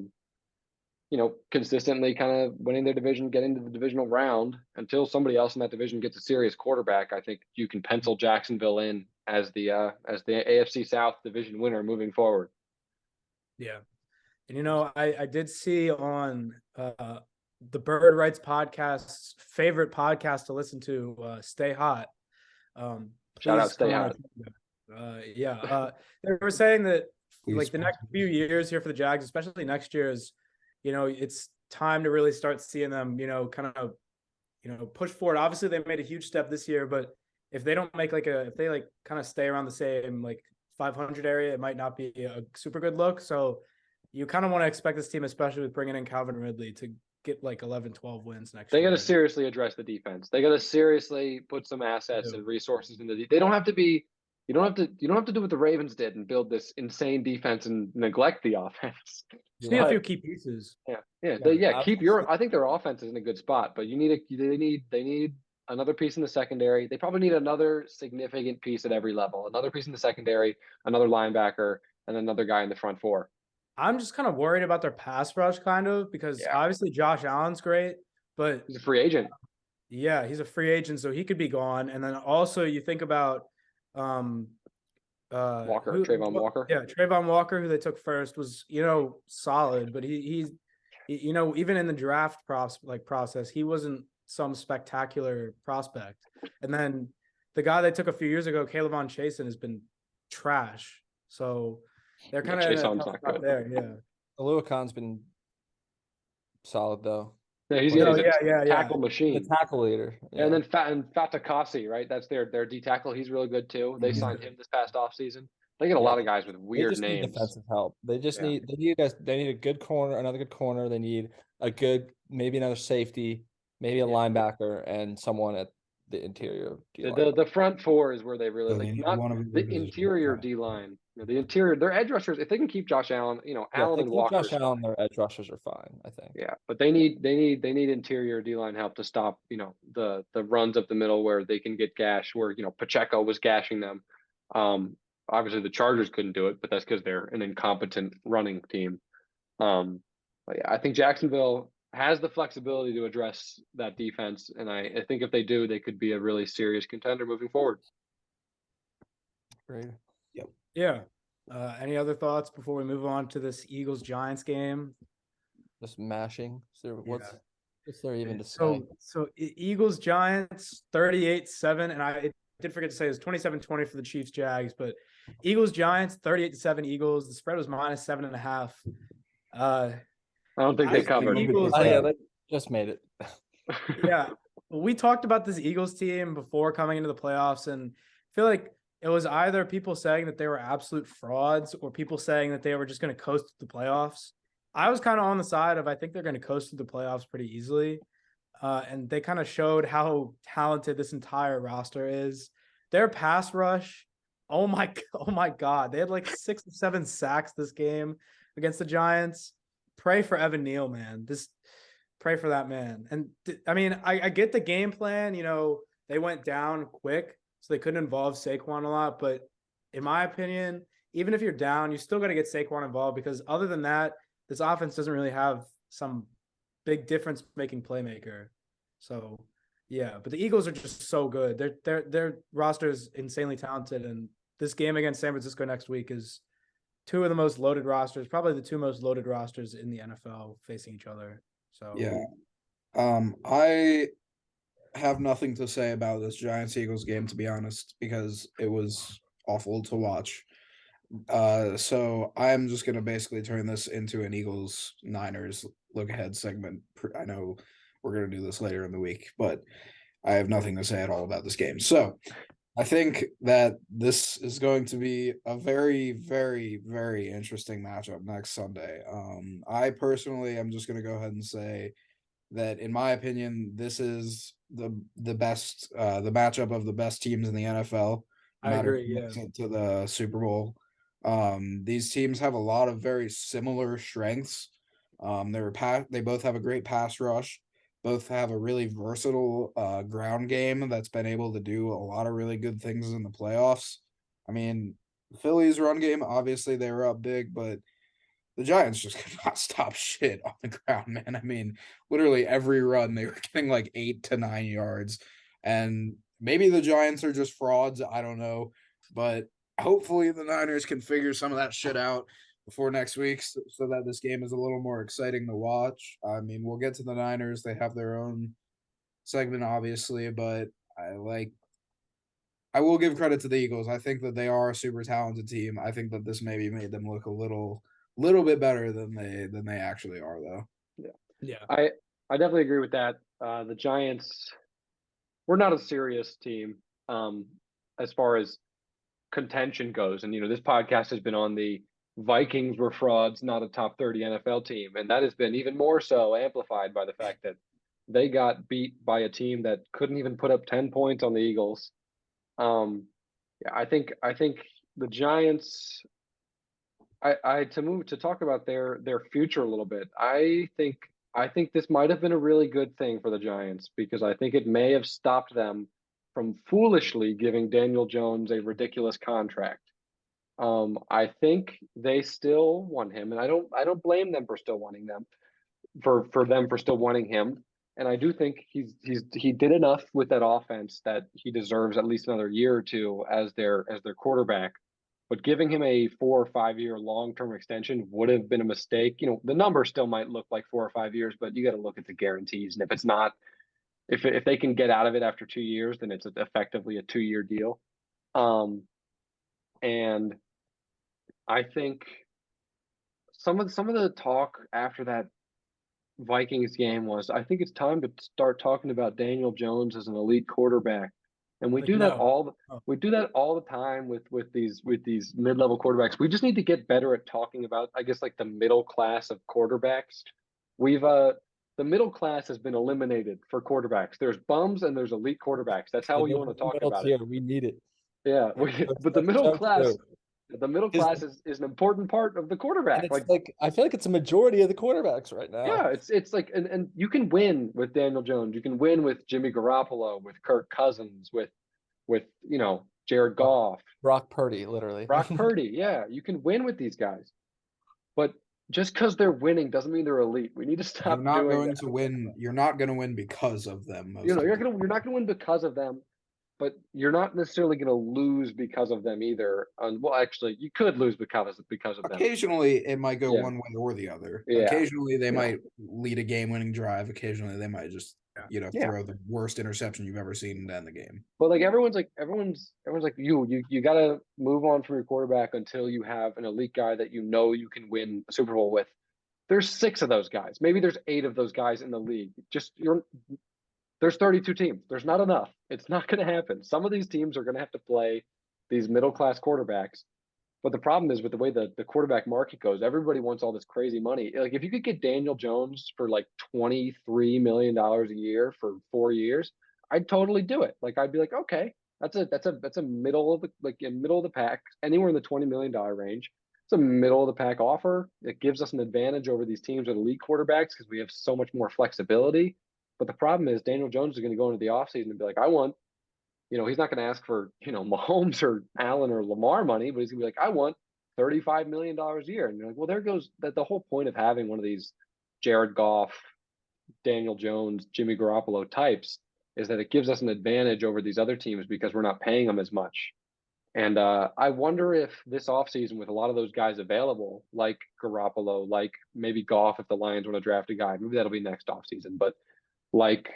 consistently kind of winning their division, getting to the divisional round. Until somebody else in that division gets a serious quarterback, I think you can pencil Jacksonville in as the AFC South division winner moving forward. Yeah. And I did see on the Bird Rights podcast's favorite podcast to listen to, Stay Hot. Shout out Stay Hot. They were saying that like the next few years here for the Jags, especially next year, is it's time to really start seeing them kind of push forward. Obviously they made a huge step this year, but if they don't make if they kind of stay around the same 500 area, it might not be a super good look. So you kind of want to expect this team, especially with bringing in Calvin Ridley, to get 11, 12 wins next year. They got to seriously address the defense. They got to seriously put some assets and resources into the. They don't have to be. You don't have to do what the Ravens did and build this insane defense and neglect the offense. You need a few key pieces. Keep your. I think their offense is in a good spot, but they need another piece in the secondary. They probably need another significant piece at every level. Another piece in the secondary, another linebacker, and another guy in the front four. I'm just kind of worried about their pass rush, because obviously Josh Allen's great, but he's a free agent. Yeah, he's a free agent, so he could be gone. And then also you think about Trayvon Walker. Yeah, Trayvon Walker, who they took first, was solid, but he You know, even in the draft process, he wasn't some spectacular prospect. And then the guy they took a few years ago, Caleb on Chasen, has been trash. So they're kind of in a Jason's tough not spot good. there. Yeah. Alua Khan's been solid though. Yeah, he's, But- he's a yeah. tackle The machine. tackle leader. And Yeah. then Fatakasi, right? That's their D tackle. He's really good too. They Mhm. signed him this past offseason. They get a Yeah, lot of guys with They weird just need names. defensive help. They just Yeah. they need a good corner, another good corner. They need a good, maybe another safety, maybe a linebacker, and someone at the interior D-line. The front four is where they really So they like, need not one of every the position. interior Got it. D line. You know, the interior, their edge rushers. If they can keep Josh Allen, Yeah, if Allen they and keep Walker. Josh Allen, their edge rushers are fine, I think. Yeah, but they need interior D line help to stop the runs up the middle where they can get gashed. Where Pacheco was gashing them. Obviously the Chargers couldn't do it, but that's because they're an incompetent running team. But yeah, I think Jacksonville has the flexibility to address that defense, and I think if they do, they could be a really serious contender moving forward. Great. Yeah. Any other thoughts before we move on to this Eagles Giants game? Just mashing. So what's Yeah. what's there even to say? So Eagles Giants 38-7, and I did forget to say it was 27-20 for the Chiefs Jags, but Eagles Giants 38-7 Eagles. The spread was -7.5. I don't think they think the covered. Eagles, Oh like, yeah, they just made it. yeah, we talked about this Eagles team before coming into the playoffs, and I feel like it was either people saying that they were absolute frauds or people saying that they were just going to coast to the playoffs. I was kind of on the side of I think they're going to coast to the playoffs pretty easily. And they kind of showed how talented this entire roster is. Their pass rush, oh my God. They had like 6 or 7 sacks this game against the Giants. Pray for Evan Neal, man. Pray for that man. And I mean, I get the game plan. They went down quick, so they couldn't involve Saquon a lot. But in my opinion, even if you're down, you still got to get Saquon involved because other than that, this offense doesn't really have some big difference making playmaker. So yeah, but the Eagles are just so good. Their roster is insanely talented, and this game against San Francisco next week is two of the most loaded rosters, probably the two most loaded rosters in the NFL facing each other. So Yeah. I have nothing to say about this Giants Eagles game, to be honest, because it was awful to watch. So I'm just gonna basically turn this into an Eagles Niners look ahead segment. I know we're gonna do this later in the week, but I have nothing to say at all about this game. So I think that this is going to be a very, very, very interesting matchup next Sunday. I personally am just gonna go ahead and say that in my opinion, this is the best the matchup of the best teams in the NFL. No I matter agree. who Yeah. makes it to the Super Bowl. These teams have a lot of very similar strengths. They both have a great pass rush. Both have a really versatile ground game that's been able to do a lot of really good things in the playoffs. I mean, Philly's run game, obviously they were up big, but the Giants just could not stop shit on the ground, man. I mean, literally every run they were getting like 8 to 9 yards. And maybe the Giants are just frauds. I don't know. But hopefully the Niners can figure some of that shit out before next week so that this game is a little more exciting to watch. I mean, we'll get to the Niners. They have their own segment, obviously, but I will give credit to the Eagles. I think that they are a super talented team. I think that this maybe made them look a little bit better than they actually are, though. Yeah. I definitely agree with that. The Giants, we're not a serious team as far as contention goes. And this podcast has been on the Vikings were frauds, not a top 30 NFL team, and that has been even more so amplified by the fact that they got beat by a team that couldn't even put up 10 points on the Eagles. Yeah, I think the Giants. To talk about their future a little bit. I think this might have been a really good thing for the Giants because I think it may have stopped them from foolishly giving Daniel Jones a ridiculous contract. I think they still want him, and I don't blame them for still wanting them, for still wanting him. And I do think he did enough with that offense that he deserves at least another year or two as their quarterback. but giving him a 4 or 5 year long-term extension would have been a mistake. The number still might look like 4 or 5 years, but you got to look at the guarantees. And if it's not, if they can get out of it after 2 years, then it's effectively a 2-year deal. And I think some of the talk after that Vikings game was, I think it's time to start talking about Daniel Jones as an elite quarterback. And we do that all the time with these mid-level quarterbacks. We just need to get better at talking about, I guess, like the middle class of quarterbacks. The middle class has been eliminated for quarterbacks. There's bums and there's elite quarterbacks. That's how you want to talk about it. We need it. Yeah, but the middle class, is an important part of the quarterback. Like I feel like it's a majority of the quarterbacks right now. Yeah, it's like, and you can win with Daniel Jones. You can win with Jimmy Garoppolo, with Kirk Cousins, with Jared Goff, Brock Purdy, literally. Brock Purdy. Yeah, you can win with these guys, but just because they're winning doesn't mean they're elite. We need to stop. You're not going to win. You're not going to win because of them. You're not going to win because of them, but you're not necessarily going to lose because of them either. Well, actually, you could lose because of them. Occasionally, it might go one way or the other. Yeah. Occasionally, they might lead a game-winning drive. Occasionally, they might just throw the worst interception you've ever seen to end the game. But like everyone's like you got to move on from your quarterback until you have an elite guy that you can win a Super Bowl with. There's 6 of those guys. Maybe there's 8 of those guys in the league. There's 32 teams. There's not enough. It's not going to happen. Some of these teams are going to have to play these middle-class quarterbacks. But the problem is with the way the quarterback market goes, everybody wants all this crazy money. Like if you could get Daniel Jones for like $23 million a year for 4 years, I'd totally do it. Like I'd be like, okay, that's a middle of the pack, anywhere in the $20 million range. It's a middle of the pack offer. It gives us an advantage over these teams with elite quarterbacks because we have so much more flexibility. But the problem is Daniel Jones is going to go into the offseason and be like, I want, he's not going to ask for, Mahomes or Allen or Lamar money, but he's going to be like, I want $35 million a year. And you're like, well, there goes the whole point of having one of these Jared Goff, Daniel Jones, Jimmy Garoppolo types is that it gives us an advantage over these other teams because we're not paying them as much. And I wonder if this offseason with a lot of those guys available, like Garoppolo, like maybe Goff, if the Lions want to draft a guy, maybe that'll be next offseason. But like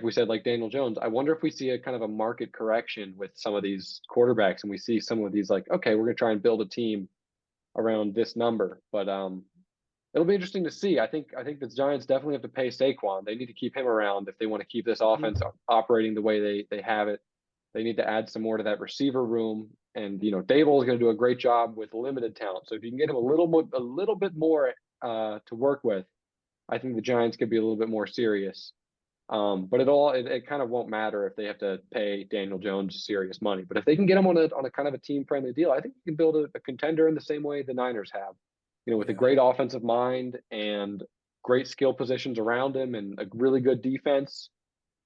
we said, like Daniel Jones, I wonder if we see a kind of a market correction with some of these quarterbacks and we see some of these like, okay, we're going to try and build a team around this number. But it'll be interesting to see. I think the Giants definitely have to pay Saquon. They need to keep him around if they want to keep this offense operating the way they have it. They need to add some more to that receiver room. And, Dable is going to do a great job with limited talent. So if you can get him a little bit more to work with, I think the Giants could be a little bit more serious. But it kind of won't matter if they have to pay Daniel Jones serious money. But if they can get him on a kind of a team-friendly deal, I think you can build a contender in the same way the Niners have. With a great offensive mind and great skill positions around him and a really good defense.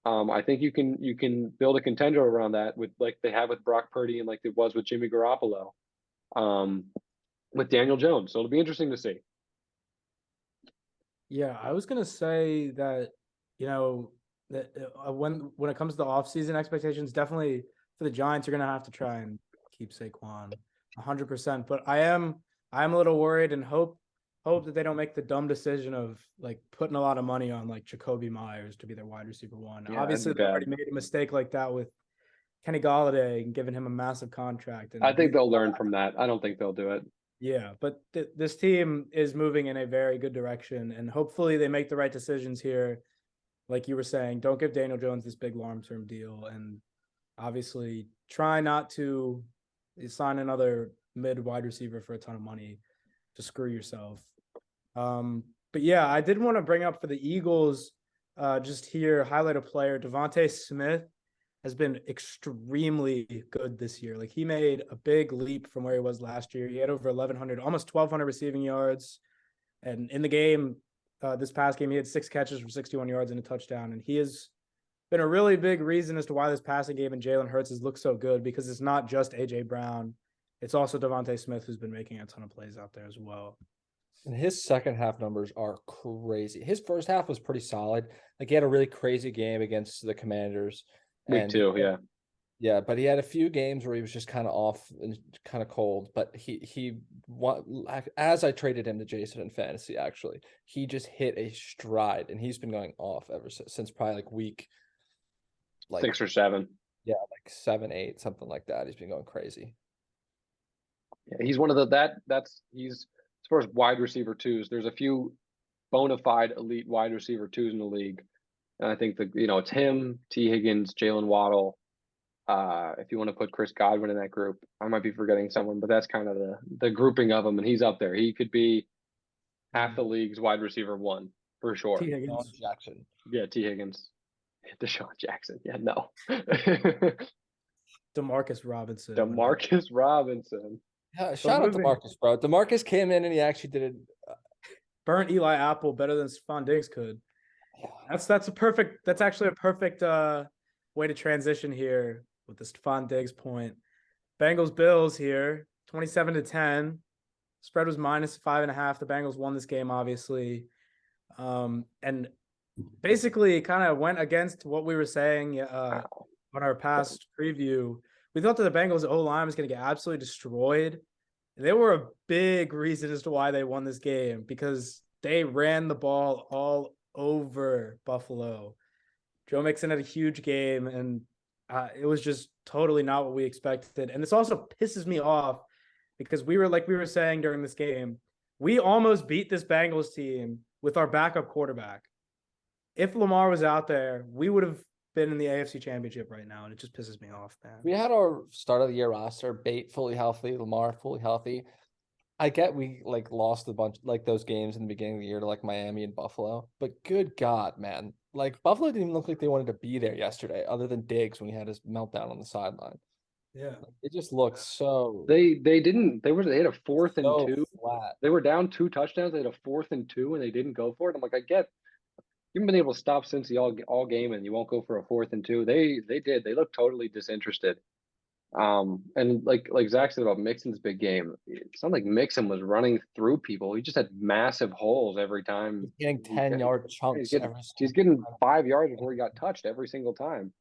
I think you can build a contender around that with like they have with Brock Purdy and like it was with Jimmy Garoppolo, with Daniel Jones. So it'll be interesting to see. Yeah, I was gonna say that that when it comes to the offseason expectations, definitely for the Giants, you're gonna have to try and keep Saquon 100%. But I am a little worried and hope that they don't make the dumb decision of like putting a lot of money on like Jacoby Myers to be their wide receiver 1. Yeah, obviously, they already made a mistake like that with Kenny Golladay and giving him a massive contract. And I think they'll learn from that. I don't think they'll do it. Yeah, but this team is moving in a very good direction, and hopefully they make the right decisions here. Like you were saying, don't give Daniel Jones this big long-term deal, and obviously try not to sign another mid-wide receiver for a ton of money to screw yourself. But yeah, I did want to bring up for the Eagles, just here, highlight a player. Devontae Smith has been extremely good this year. Like he made a big leap from where he was last year. He had over 1,100, almost 1,200 receiving yards. And in the game, this past game, he had 6 catches for 61 yards and a touchdown. And he has been a really big reason as to why this passing game and Jalen Hurts has looked so good, because it's not just A.J. Brown. It's also Devontae Smith who's been making a ton of plays out there as well. And his second half numbers are crazy. His first half was pretty solid. Like he had a really crazy game against the Commanders. Week 2, yeah. Yeah, but he had a few games where he was just kind of off and kind of cold. But as I traded him to Jason in fantasy, actually, he just hit a stride, and he's been going off ever since probably like week 6 or 7. Yeah, like 7, 8, something like that. He's been going crazy. Yeah, he's one of he's as far as wide receiver twos. There's a few bona fide elite wide receiver twos in the league, and I think it's him, T. Higgins, Jalen Waddle. If you want to put Chris Godwin in that group, I might be forgetting someone, but that's kind of the grouping of them, and he's up there. He could be half the league's wide receiver 1 for sure. T. Higgins. Jackson. Yeah, T. Higgins. Deshaun Jackson. Yeah, no. Demarcus Robinson. Demarcus Robinson. Yeah, shout out to Demarcus, bro. Demarcus came in and he actually did it. Burnt Eli Apple better than Stephon Diggs could. Yeah. That's actually a perfect way to transition here with the Stephon Diggs point. Bengals Bills here, 27-10. Spread was -5.5. The Bengals won this game, obviously. And basically kind of went against what we were saying on our past preview. We thought that the Bengals O-line was going to get absolutely destroyed. And they were a big reason as to why they won this game, because they ran the ball all over Buffalo. Joe Mixon had a huge game, and it was just totally not what we expected. And this also pisses me off because we were saying during this game, we almost beat this Bengals team with our backup quarterback. If Lamar was out there, we would have been in the AFC Championship right now, and it just pisses me off, man. We had our start of the year roster, Bate fully healthy, Lamar fully healthy. I get we lost a bunch those games in the beginning of the year to Miami and Buffalo, but good God, man. Buffalo didn't even look like they wanted to be there yesterday, other than Diggs when he had his meltdown on the sideline. Yeah. It just looked so They had a 4th and 2. Flat. They were down 2 touchdowns. They had a 4th and 2 and they didn't go for it. I'm like, I get you haven't been able to stop Cincy all game and you won't go for a 4th and 2. They did. They looked totally disinterested. And like Zach said about Mixon's big game, it's not like Mixon was running through people. He just had massive holes every time. He's getting 10-yard chunks. He's getting 5 yards before he got touched every single time.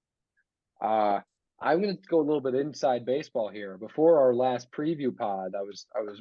I'm going to go a little bit inside baseball here. Before our last preview pod,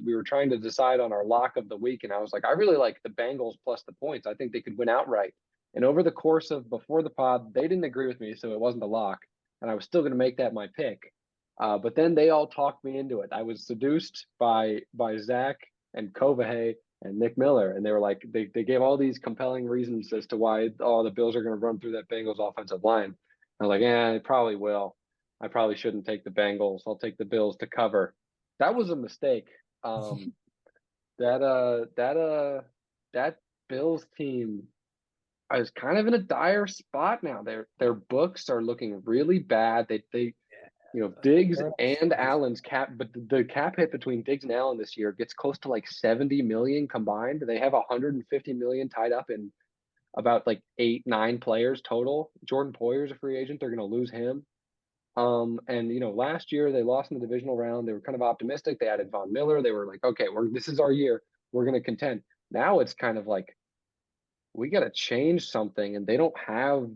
we were trying to decide on our lock of the week, and I was like, I really like the Bengals plus the points. I think they could win outright. And over the course of before the pod, they didn't agree with me, so it wasn't a lock, and I was still going to make that my pick. But then they all talked me into it. I was seduced by Zach and Kovahay and Nick Miller, and they were like, they gave all these compelling reasons as to why the Bills are going to run through that Bengals offensive line. I was like, they probably will. I probably shouldn't take the Bengals. I'll take the Bills to cover. That was a mistake. That Bills team is kind of in a dire spot now. Their books are looking really bad. They Diggs and Allen's cap, but the cap hit between Diggs and Allen this year gets close to 70 million combined. They have 150 million tied up in about 8-9 players total. Jordan Poyer's a free agent. They're going to lose him. And last year they lost in the divisional round. They were kind of optimistic. They added Von Miller. They were like, okay, this is our year. We're going to contend. Now it's kind of we got to change something, and they don't have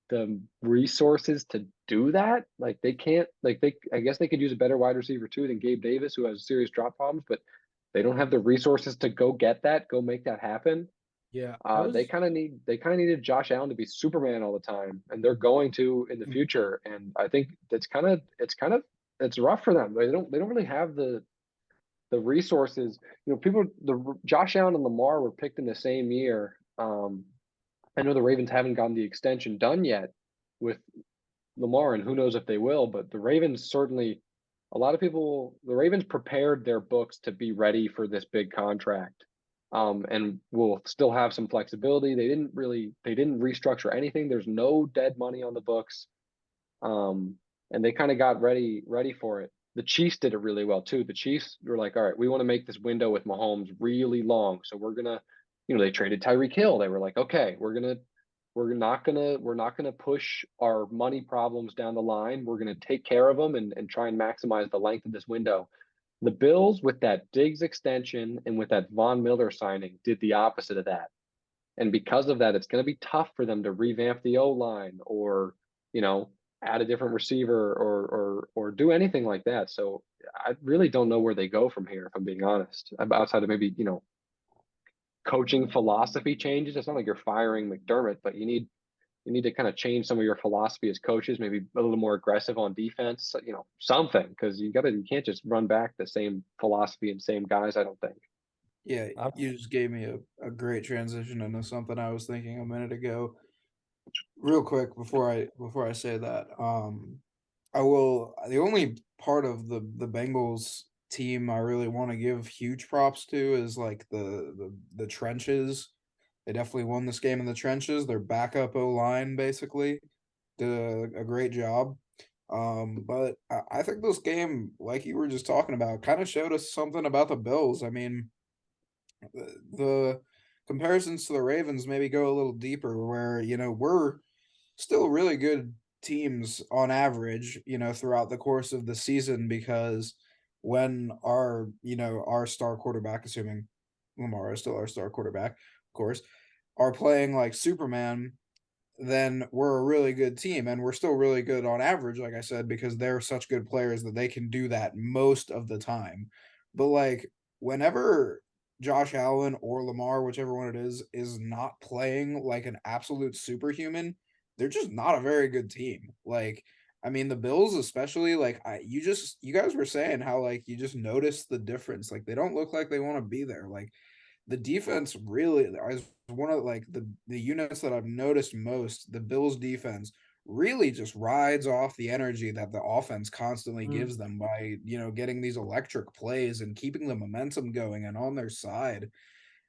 the resources to do that. They can't. I guess they could use a better wide receiver too than Gabe Davis, who has serious drop problems, but they don't have the resources to go make that happen. Yeah, they kind of needed Josh Allen to be Superman all the time, and they're going to in the future. And I think it's rough for them. They don't really have the resources. Josh Allen and Lamar were picked in the same year. I know the Ravens haven't gotten the extension done yet with Lamar, and who knows if they will. But the Ravens certainly, the Ravens prepared their books to be ready for this big contract. And will still have some flexibility. They didn't restructure anything. There's no dead money on the books. And they kind of got ready for it. The Chiefs did it really well too. The Chiefs were like, all right, we want to make this window with Mahomes really long. So we're going to, they traded Tyreek Hill. They were like, okay, we're not gonna push our money problems down the line. We're gonna take care of them and try and maximize the length of this window. The Bills, with that Diggs extension and with that Von Miller signing, did the opposite of that. And because of that, it's going to be tough for them to revamp the O-line or, add a different receiver or do anything like that. So I really don't know where they go from here, if I'm being honest. Outside of maybe, coaching philosophy changes. It's not like you're firing McDermott, but you need to kind of change some of your philosophy as coaches, maybe a little more aggressive on defense, something, because you can't just run back the same philosophy and same guys, I don't think. Yeah, you just gave me a great transition into something I was thinking a minute ago. Real quick before I say that, the only part of the Bengals team I really want to give huge props to is like the trenches. They definitely won this game in the trenches. Their backup O-line basically did a great job. But I think this game, like you were just talking about, kind of showed us something about the Bills. I mean, the comparisons to the Ravens maybe go a little deeper, where we're still really good teams on average, throughout the course of the season, because when our star quarterback, assuming Lamar is still our star quarterback, of course, are playing like Superman, then we're a really good team, and we're still really good on average, like I said, because they're such good players that they can do that most of the time. But like whenever Josh Allen or Lamar, whichever one it is not playing like an absolute superhuman, they're just not a very good team. Like, I mean, the Bills especially, like you guys were saying how like you just notice the difference. Like they don't look like they want to be there. Like the defense really is one of like the units that I've noticed most. The Bills defense really just rides off the energy that the offense constantly gives them by, getting these electric plays and keeping the momentum going and on their side.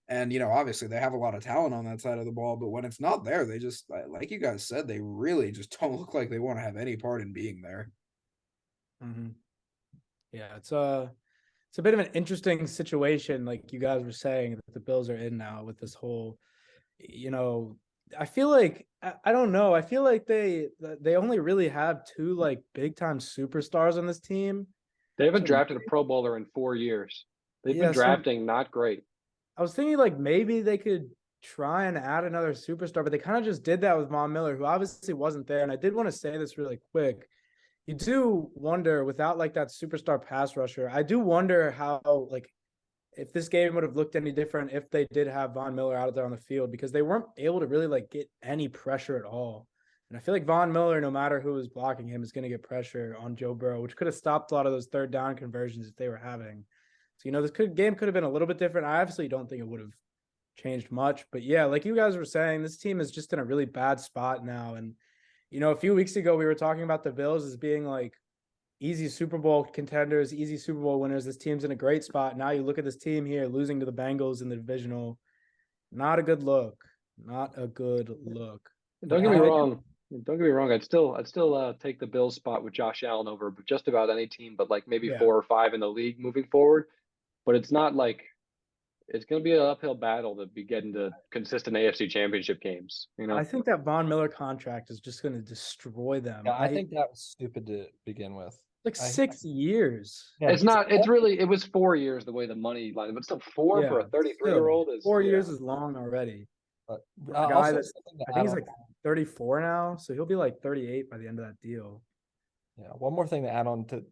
And, obviously they have a lot of talent on that side of the ball, but when it's not there, they just, like you guys said, they really just don't look like they want to have any part in being there. Mm-hmm. Yeah, it's a bit of an interesting situation, like you guys were saying, that the Bills are in now with this whole, I feel like I don't know. I feel like they only really have two like big time superstars on this team. They haven't So drafted a Pro Bowler in 4 years. They've been yeah, so drafting not great. I was thinking like maybe they could try and add another superstar, but they kind of just did that with Von Miller, who obviously wasn't there. And I did want to say this really quick. You do wonder, without like that superstar pass rusher, I do wonder how like if this game would have looked any different if they did have Von Miller out there on the field, because they weren't able to really like get any pressure at all. And I feel like Von Miller, no matter who was blocking him, is going to get pressure on Joe Burrow, which could have stopped a lot of those third down conversions if they were having. So, this game could have been a little bit different. I obviously don't think it would have changed much, but yeah, like you guys were saying, this team is just in a really bad spot now. And, a few weeks ago, we were talking about the Bills as being like easy Super Bowl contenders, easy Super Bowl winners. This team's in a great spot. Now you look at this team here losing to the Bengals in the divisional. Not a good look. Not a good look. Don't get me wrong. Don't get me wrong. I'd still take the Bills spot with Josh Allen over just about any team, but like maybe 4 or 5 in the league moving forward. But it's not like it's going to be an uphill battle to be getting to consistent AFC championship games. I think that Von Miller contract is just going to destroy them. Yeah, I think that was stupid to begin with. Like 6 years. Yeah, it's not. It's really. It was 4 years the way the money line, but still 4 for a 33-year-old is 4 years is long already. But a guy that's, I think he's like 34 now, so he'll be like 38 by the end of that deal. Yeah. One more thing to add on to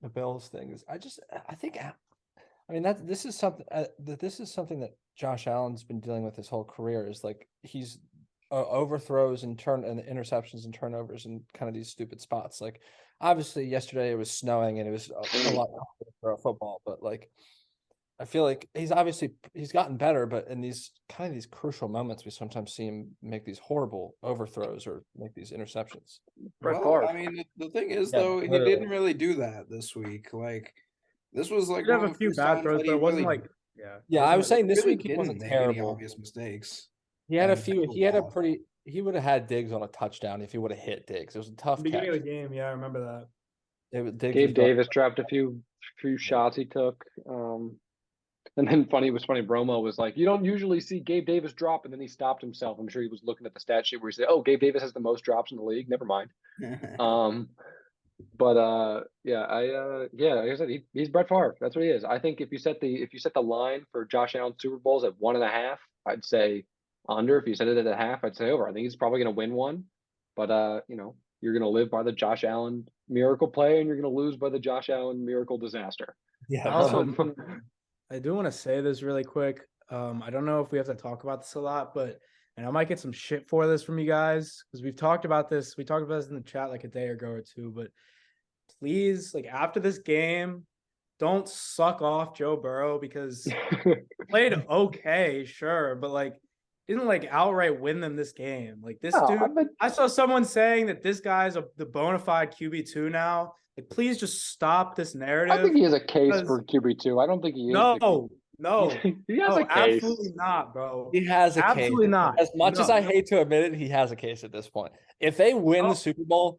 the Bills thing is this is something that Josh Allen's been dealing with his whole career, is like he's overthrows and interceptions and turnovers and kind of these stupid spots. Like obviously yesterday it was snowing and it was a lot harder to throw a football, but like I feel like he's gotten better, but in these crucial moments, we sometimes see him make these horrible overthrows or make these interceptions. I mean, the thing is, though, he didn't really do that this week. Like, this was like one of a few bad throws, but it wasn't like, yeah. I was saying this really week he wasn't make terrible. any obvious mistakes. He had he would have had Diggs on a touchdown if he would have hit Diggs. It was a tough beginning catch. of the game. Yeah, I remember that. Gabe Davis dropped a few shots he took. And then it was funny. Bromo was like, "You don't usually see Gabe Davis drop," and then he stopped himself. I'm sure he was looking at the stat sheet where he said, "Oh, Gabe Davis has the most drops in the league." Never mind. Like I said, he's Brett Favre. That's what he is. I think if you set the line for Josh Allen Super Bowls at 1.5, I'd say under. If you set it at a half, I'd say over. I think he's probably going to win one, but You're going to live by the Josh Allen miracle play, and you're going to lose by the Josh Allen miracle disaster. I also I do want to say this really quick. I don't know if we have to talk about this a lot, but and I might get some shit for this from you guys because we've talked about this. We talked about this in the chat like a day ago or two, but please, like after this game, don't suck off Joe Burrow because he played okay, sure, but like didn't like outright win them this game. Like this dude, I saw someone saying that this guy's the bona fide QB2 now. Like, please just stop this narrative. I think he has a case for QB2. I don't think he is. No, he has a case. Absolutely not, bro. He has a absolutely case. Not. As much as I hate to admit it, he has a case at this point. If they win the Super Bowl,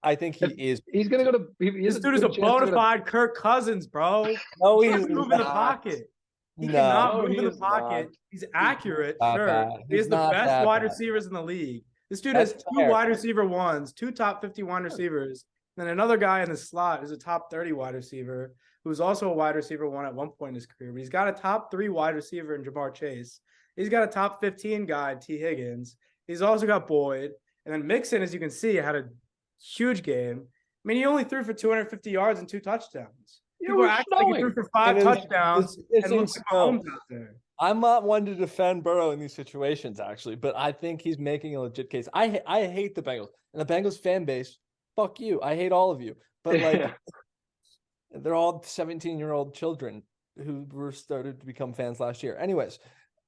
I think he is. He's gonna go to. This dude is a bona fide Kirk Cousins, bro. No, he he's can't move in the pocket. He cannot move in the pocket. He's accurate, sure. He has the best wide receivers in the league. This dude has 2 wide receiver ones, 2 top 50 wide receivers, and then another guy in the slot who's a top 30 wide receiver, who's also a wide receiver 1 at one point in his career. But he's got a top 3 wide receiver in Jamar Chase. He's got a top 15 guy, T. Higgins. He's also got Boyd. And then Mixon, as you can see, had a huge game. I mean, he only threw for 250 yards and 2 touchdowns. People are acting like he threw for 5 touchdowns and looks like Mahomes out there. I'm not one to defend Burrow in these situations, actually, but I think he's making a legit case. I hate the Bengals. And the Bengals fan base, fuck you. I hate all of you. But, like, they're all 17-year-old children who were started to become fans last year. Anyways,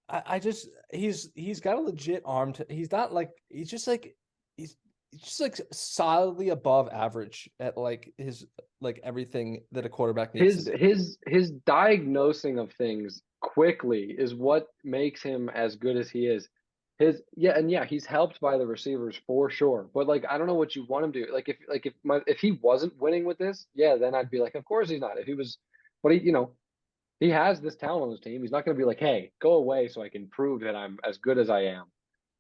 I just he's got a legit arm. He's not like he's just like solidly above average at like his like everything that a quarterback needs to do. His diagnosing of things quickly is what makes him as good as he is. He's helped by the receivers for sure. But like I don't know what you want him to do. Like if he wasn't winning with this, then I'd be like, of course he's not. If he was, but he has this talent on his team. He's not going to be like, hey, go away so I can prove that I'm as good as I am.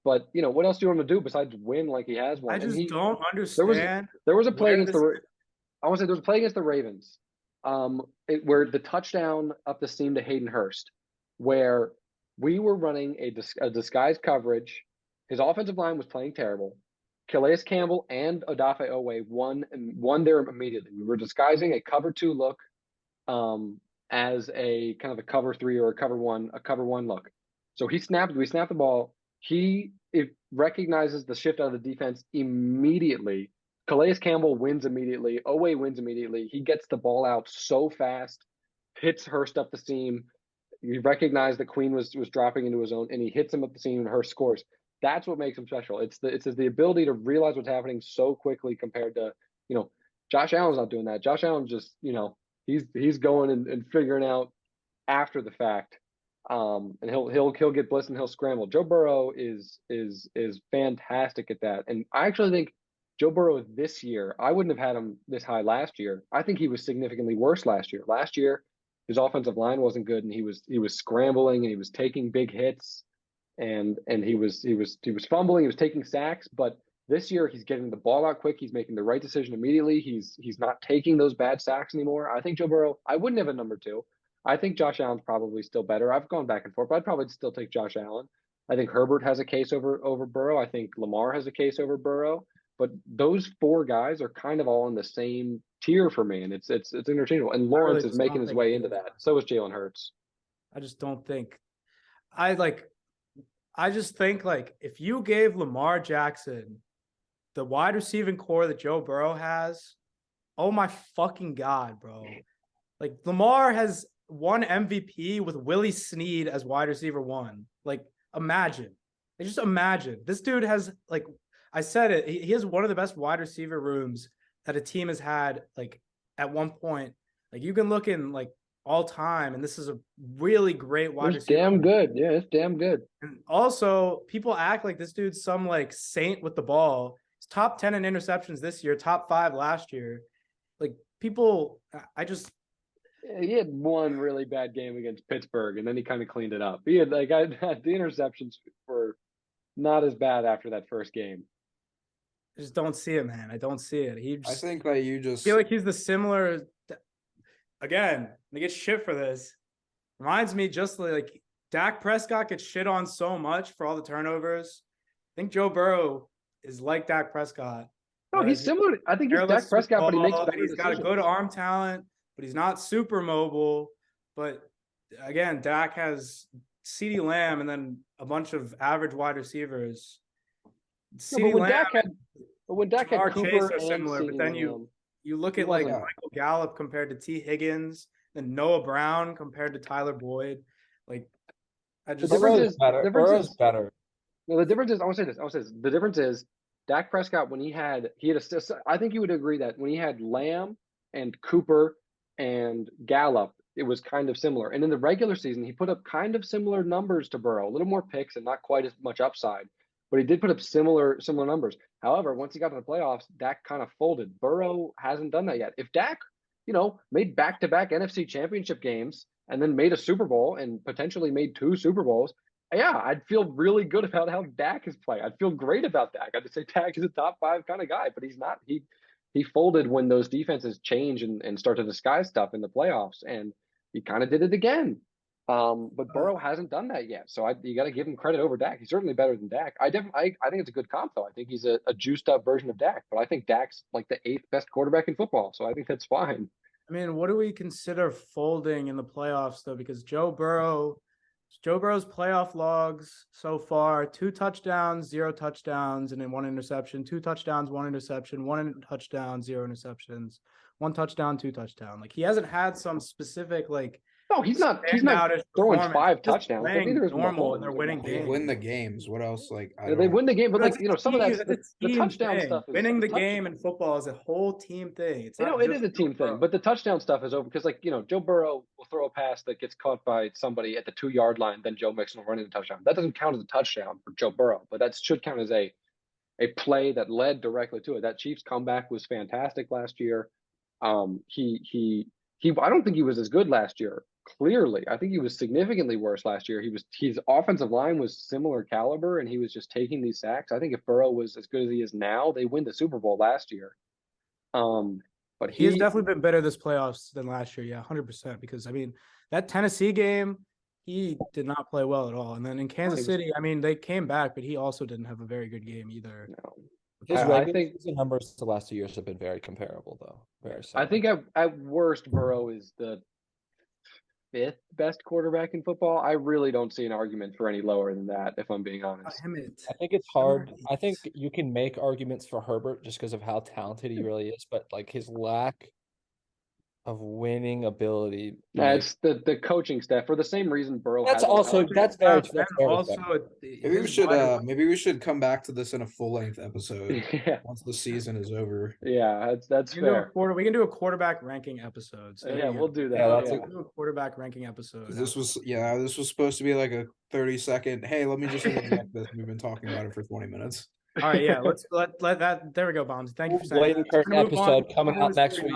But what else do you want him to do besides win like he has won? I just don't understand. There was a play against I want to say there was a play against the Ravens, where the touchdown up the seam to Hayden Hurst, where we were running a disguised coverage. His offensive line was playing terrible. Calais Campbell and Odafe Owe won there immediately. We were disguising a cover 2 look, as a kind of a cover 3 or a cover 1 look. So we snapped the ball. It recognizes the shift out of the defense immediately. Calais Campbell wins immediately. Owe wins immediately. He gets the ball out so fast, hits Hurst up the seam. He recognized that Queen was dropping into his own, and he hits him up the seam, and Hurst scores. That's what makes him special. It's the ability to realize what's happening so quickly compared to Josh Allen's not doing that. Josh Allen just he's going and figuring out after the fact. And he'll get blitzed and he'll scramble. Joe Burrow is fantastic at that. And I actually think Joe Burrow this year, I wouldn't have had him this high last year. I think he was significantly worse last year. Last year, his offensive line wasn't good, and he was scrambling and he was taking big hits, and he was fumbling, he was taking sacks. But this year, he's getting the ball out quick. He's making the right decision immediately. He's not taking those bad sacks anymore. I think Joe Burrow, I wouldn't have a number 2. I think Josh Allen's probably still better. I've gone back and forth, but I'd probably still take Josh Allen. I think Herbert has a case over Burrow. I think Lamar has a case over Burrow. But those 4 guys are kind of all in the same tier for me, and it's interchangeable. And Lawrence is making his way into that. So is Jalen Hurts. I just don't think. I just think like if you gave Lamar Jackson the wide receiving core that Joe Burrow has, oh my fucking God, bro! Like Lamar has won MVP with Willie Snead as wide receiver 1. Like, imagine. Just imagine. This dude has, like, I said it, he has one of the best wide receiver rooms that a team has had, like, at one point. Like, you can look in, like, all time, and this is a really great wide receiver. It's damn good. Yeah, it's damn good. And also, people act like this dude's some, like, saint with the ball. He's top 10 in interceptions this year, top 5 last year. Like, people, he had one really bad game against Pittsburgh, and then he kind of cleaned it up. He had the interceptions were not as bad after that first game. I just don't see it, man. I don't see it. I think that you just feel like he's the similar. Again, they get shit for this. Reminds me just like Dak Prescott gets shit on so much for all the turnovers. I think Joe Burrow is like Dak Prescott. No, he's similar. I think he's Dak Prescott, but he makes better He's got a good arm talent, but he's not super mobile. But again, Dak has CeeDee Lamb and then a bunch of average wide receivers. CeeDee Lamb when Dak had Cooper Chase are and similar, but then Lamb, you look at like Michael Gallup compared to T. Higgins, then Noah Brown compared to Tyler Boyd. Like, I just Burrow's better. No, the difference is I want to say this. The difference is Dak Prescott when he had I think you would agree that when he had Lamb and Cooper and Gallup, it was kind of similar. And in the regular season, he put up kind of similar numbers to Burrow, a little more picks and not quite as much upside. But he did put up similar numbers. However, once he got to the playoffs, Dak kind of folded. Burrow hasn't done that yet. If Dak, made back-to-back NFC Championship games and then made a Super Bowl and potentially made 2 Super Bowls, yeah, I'd feel really good about how Dak is playing. I'd feel great about Dak. I'd say Dak is a top 5 kind of guy, but he's not. He folded when those defenses change and start to disguise stuff in the playoffs, and he kind of did it again. But Burrow hasn't done that yet, so you got to give him credit over Dak. He's certainly better than Dak. I think it's a good comp though. I think he's a juiced up version of Dak, but I think Dak's like the 8th best quarterback in football, so I think that's fine. I mean, what do we consider folding in the playoffs though? Because Joe Burrow's playoff logs so far: 2 touchdowns, 0 touchdowns, and then 1 interception. 2 touchdowns, 1 interception. 1 touchdown, 0 interceptions. 1 touchdown, 2 touchdown. Like, he hasn't had some specific like. No, he's not throwing 5 touchdowns. Neither is normal, and they're winning games. They win the games. What else? Like, they win the game, but some of that the touchdown stuff. Winning the game in football is a whole team thing. It's it is a team thing, but the touchdown stuff is over because, Joe Burrow will throw a pass that gets caught by somebody at the 2-yard line, then Joe Mixon will run into a touchdown. That doesn't count as a touchdown for Joe Burrow, but that should count as a play that led directly to it. That Chiefs comeback was fantastic last year. I don't think he was as good last year. Clearly, I think he was significantly worse last year. His offensive line was similar caliber, and he was just taking these sacks. I think if Burrow was as good as he is now, they win the Super Bowl last year. But he has definitely been better this playoffs than last year. Yeah, 100%. Because I mean, that Tennessee game, he did not play well at all. And then in Kansas City, I mean, they came back, but he also didn't have a very good game either. No. I think the numbers the last 2 years have been very comparable, though. Very similar. I think at worst, Burrow is the 5th best quarterback in football. I really don't see an argument for any lower than that, if I'm being honest. I think it's hard. I think you can make arguments for Herbert just because of how talented he really is, but like his lack of winning ability. It's the coaching staff for the same reason Burrow. That's very true. Maybe we should come back to this in a full-length episode once the season is over. Yeah, that's fair. We can do a quarterback ranking episode. So we'll do that. We'll do a quarterback ranking episode. This was supposed to be like a 30-second. Hey, let me just interject this. We've been talking about it for 20 minutes. All right, yeah. Let's let that. There we go, Bombs. Thank you for saying that. Curtain episode coming out next week.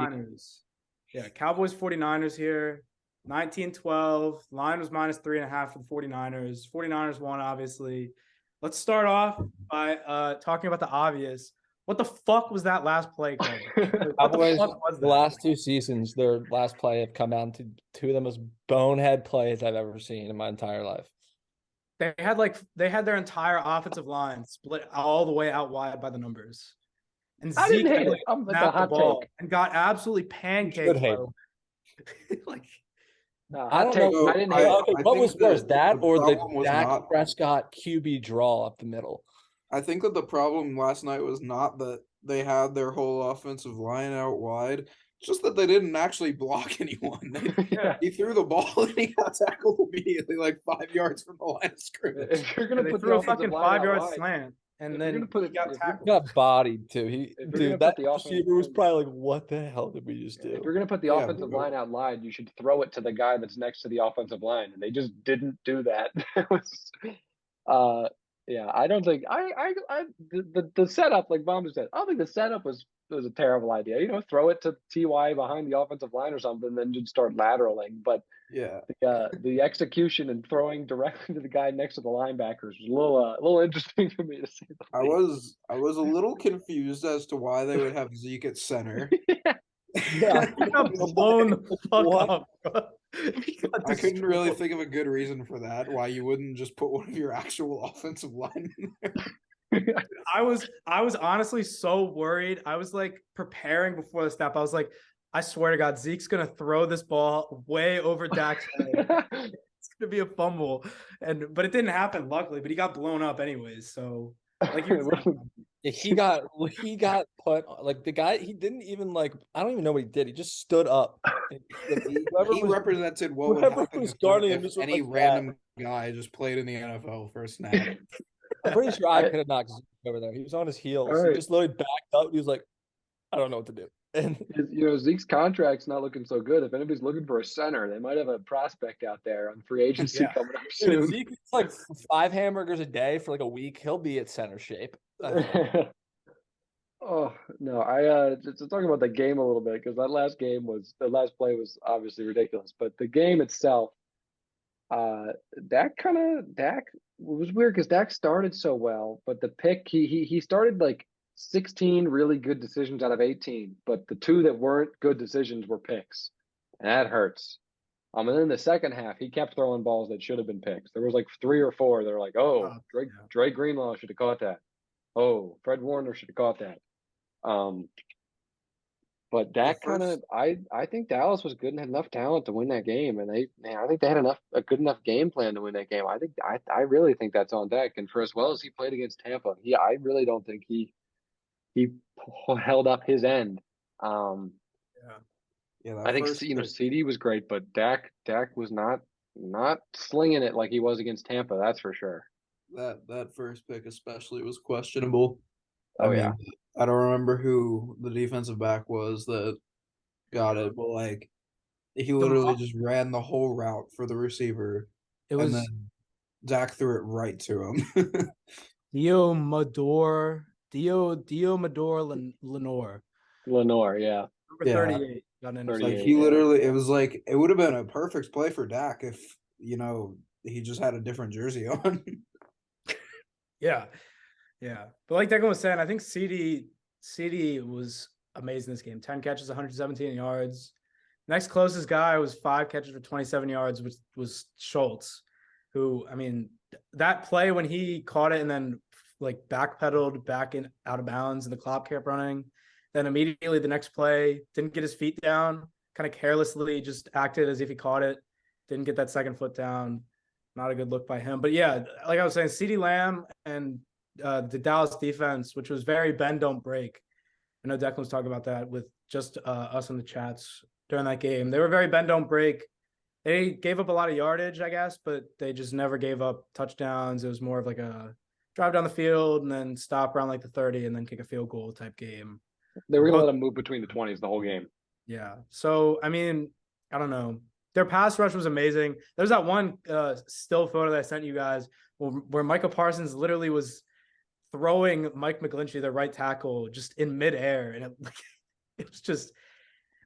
Yeah, Cowboys 49ers here. 19-12. Line was -3.5 for the 49ers. 49ers won, obviously. Let's start off by talking about the obvious. What the fuck was that last play called? Cowboys, the last 2 seasons, their last play have come out to 2 of the most bonehead plays I've ever seen in my entire life. They had their entire offensive line split all the way out wide by the numbers. And I Zeke didn't hate it. I'm with the hot take. And got absolutely pancaked. Hot take. I didn't hate it. What was worse, that or the Dak Prescott QB draw up the middle? I think that the problem last night was not that they had their whole offensive line out wide. It's just that they didn't actually block anyone. He threw the ball and he got tackled immediately, like 5 yards from the line of scrimmage. If you're gonna put a fucking 5-yard slant. And then he got bodied too. That receiver was probably like, "What the hell did we just do?" If you're gonna put the offensive line out wide, you should throw it to the guy that's next to the offensive line, and they just didn't do that. I don't think the setup, like Bomber said, I don't think the setup was a terrible idea. Throw it to TY behind the offensive line or something, and then just start lateraling. But the execution and throwing directly to the guy next to the linebackers was a little interesting to me to see. I was a little confused as to why they would have Zeke at center. Blown the fuck up, bro. I couldn't really think of a good reason for that. Why you wouldn't just put one of your actual offensive linemen there. I was honestly so worried. I was like preparing before the snap. I was like, I swear to God, Zeke's gonna throw this ball way over Dak's head. It's gonna be a fumble, but it didn't happen, luckily. But he got blown up anyways. So, like you were saying, Yeah, he got put like the guy. He didn't even like. I don't even know what he did. He just stood up. Whoever He was represented what would whoever happen was if, guarding him just went any like that. random guy just played in the NFL for a snap. I'm pretty sure I could have knocked Zeke over there. He was on his heels. All He right. just literally backed up. He was like, I don't know what to do. And Zeke's contract's not looking so good. If anybody's looking for a center, they might have a prospect out there on free agency Yeah. coming up dude, soon. Zeke eats like 5 hamburgers a day for like a week. He'll be at center shape. I think. Oh no, just talking about the game a little bit because the last play was obviously ridiculous, but the game itself, Dak was weird because Dak started so well, but the pick he started like 16 really good decisions out of 18, but the 2 that weren't good decisions were picks, and that hurts. And then in the second half, he kept throwing balls that should have been picks. There was like 3 or 4 that were like, oh, Dre Greenlaw should have caught that. Oh, Fred Warner should have caught that. But Dak I think Dallas was good and had enough talent to win that game, and I think they had a good enough game plan to win that game. I really think that's on Dak, and for as well as he played against Tampa, I really don't think he held up his end. Yeah, I think CD was great, but Dak was not slinging it like he was against Tampa. That's for sure. That first pick especially was questionable. Oh, I yeah. mean, I don't remember who the defensive back was that got it, but like he literally just ran the whole route for the receiver, and then Dak threw it right to him. Dio Mador Lenore. Lenore, yeah. Number 38 got an 38. Like he literally, it was like it would have been a perfect play for Dak if he just had a different jersey on. Yeah. But like Declan was saying, I think CD was amazing this game. 10 catches, 117 yards. Next closest guy was 5 catches for 27 yards, which was Schultz, who, I mean, that play when he caught it and then like backpedaled back in out of bounds and the clock kept running. Then immediately the next play, didn't get his feet down, kind of carelessly just acted as if he caught it. Didn't get that second foot down. Not a good look by him. But yeah, like I was saying, CeeDee Lamb and the Dallas defense, which was very bend, don't break. I know Declan was talking about that with just us in the chats during that game. They were very bend, don't break. They gave up a lot of yardage, I guess, but they just never gave up touchdowns. It was more of like a drive down the field and then stop around like the 30 and then kick a field goal type game. They were going to let them move between the 20s the whole game. Yeah. So, I mean, I don't know. Their pass rush was amazing. There's that one still photo that I sent you guys where Michael Parsons literally was throwing Mike McGlinchey, their right tackle, just in midair. And it was just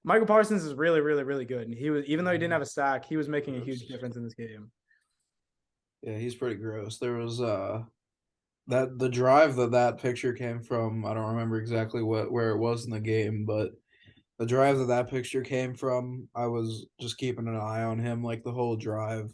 Michael Parsons is really, really, really good. And he was, even though he didn't have a sack, he was making a huge difference in this game. Yeah, he's pretty gross. There was the drive that picture came from. I don't remember exactly where it was in the game, but the drive that picture came from, I was just keeping an eye on him like the whole drive.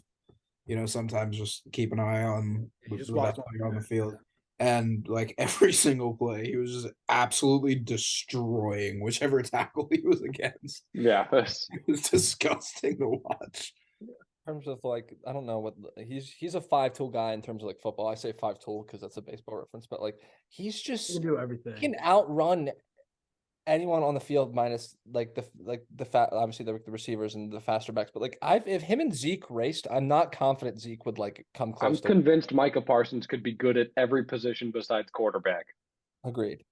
Sometimes just keep an eye on the best player on the field. And like every single play, he was just absolutely destroying whichever tackle he was against. Yeah, it was disgusting to watch. In terms of like, I don't know what he's a 5-tool guy in terms of like football. I say 5-tool because that's a baseball reference, but like he can do everything. He can outrun anyone on the field minus like obviously the receivers and the faster backs. But like if him and Zeke raced, I'm not confident Zeke would like come close. I'm convinced Micah Parsons could be good at every position besides quarterback. Agreed.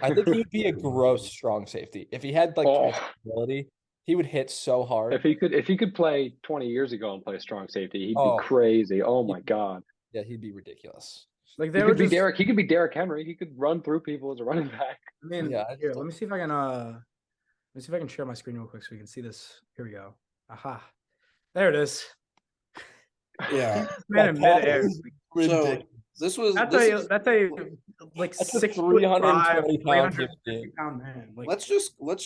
I think he'd be a gross strong safety if he had like ability. He would hit so hard. If he could play 20 years ago and play strong safety, he'd be crazy. Oh my god. Yeah, he'd be ridiculous. Like he could be Derrick Henry. He could run through people as a running back. I mean, here, let me see if I can share my screen real quick so we can see this. Here we go. Aha. There it is. Yeah. Man in midair. So that's a like 320 pound man. Like, let's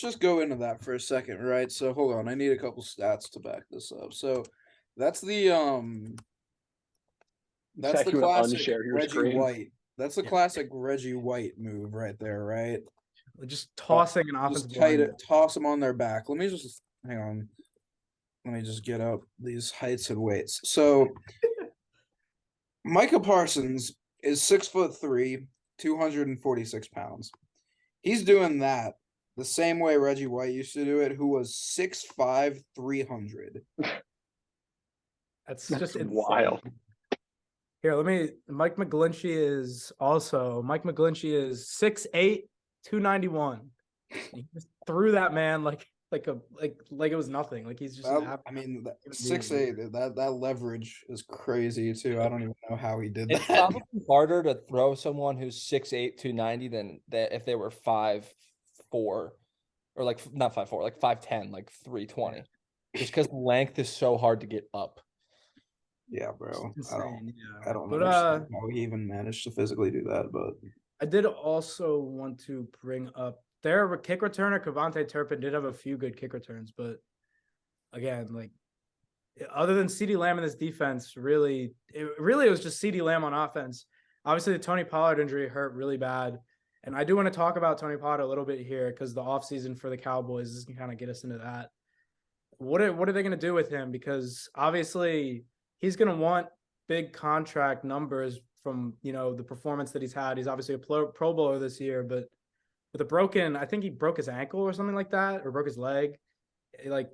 just go into that for a second, right? So hold on, I need a couple stats to back this up. So that's the classic Reggie White That's a Yeah. classic Reggie White move right there, right? Just tossing an offensive Just tight line. it, toss them on their back. Let me just hang on. Let me just get up these heights and weights. So Micah Parsons is 6'3", 246 pounds. He's doing that the same way Reggie White used to do it, who was 6'5", 300. That's That's just insane. wild. Here, Mike McGlinchey is 6'8", 291. He just threw that man like it was nothing. Like he's just an I average mean, human 6'8", that leverage is crazy too. I don't even know how he did It's that. probably harder to throw someone who's 6'8", 290 than that if they were 5'4", or like not 5'4", like 5'10", like 320. Just because length is so hard to get up. Yeah, bro. It's insane. Yeah. I don't But understand how he even managed to physically do that, but I did also want to bring up their kick returner, Cavante Turpin, did have a few good kick returns, but again, like other than CeeDee Lamb in this defense, it was just CeeDee Lamb on offense. Obviously, the Tony Pollard injury hurt really bad. And I do want to talk about Tony Pollard a little bit here because the offseason for the Cowboys is going to kind of get us into that. What are they going to do with him? Because obviously he's going to want big contract numbers from, the performance that he's had. He's obviously a pro bowler this year, but with I think he broke his ankle or something like that, or broke his leg. Like,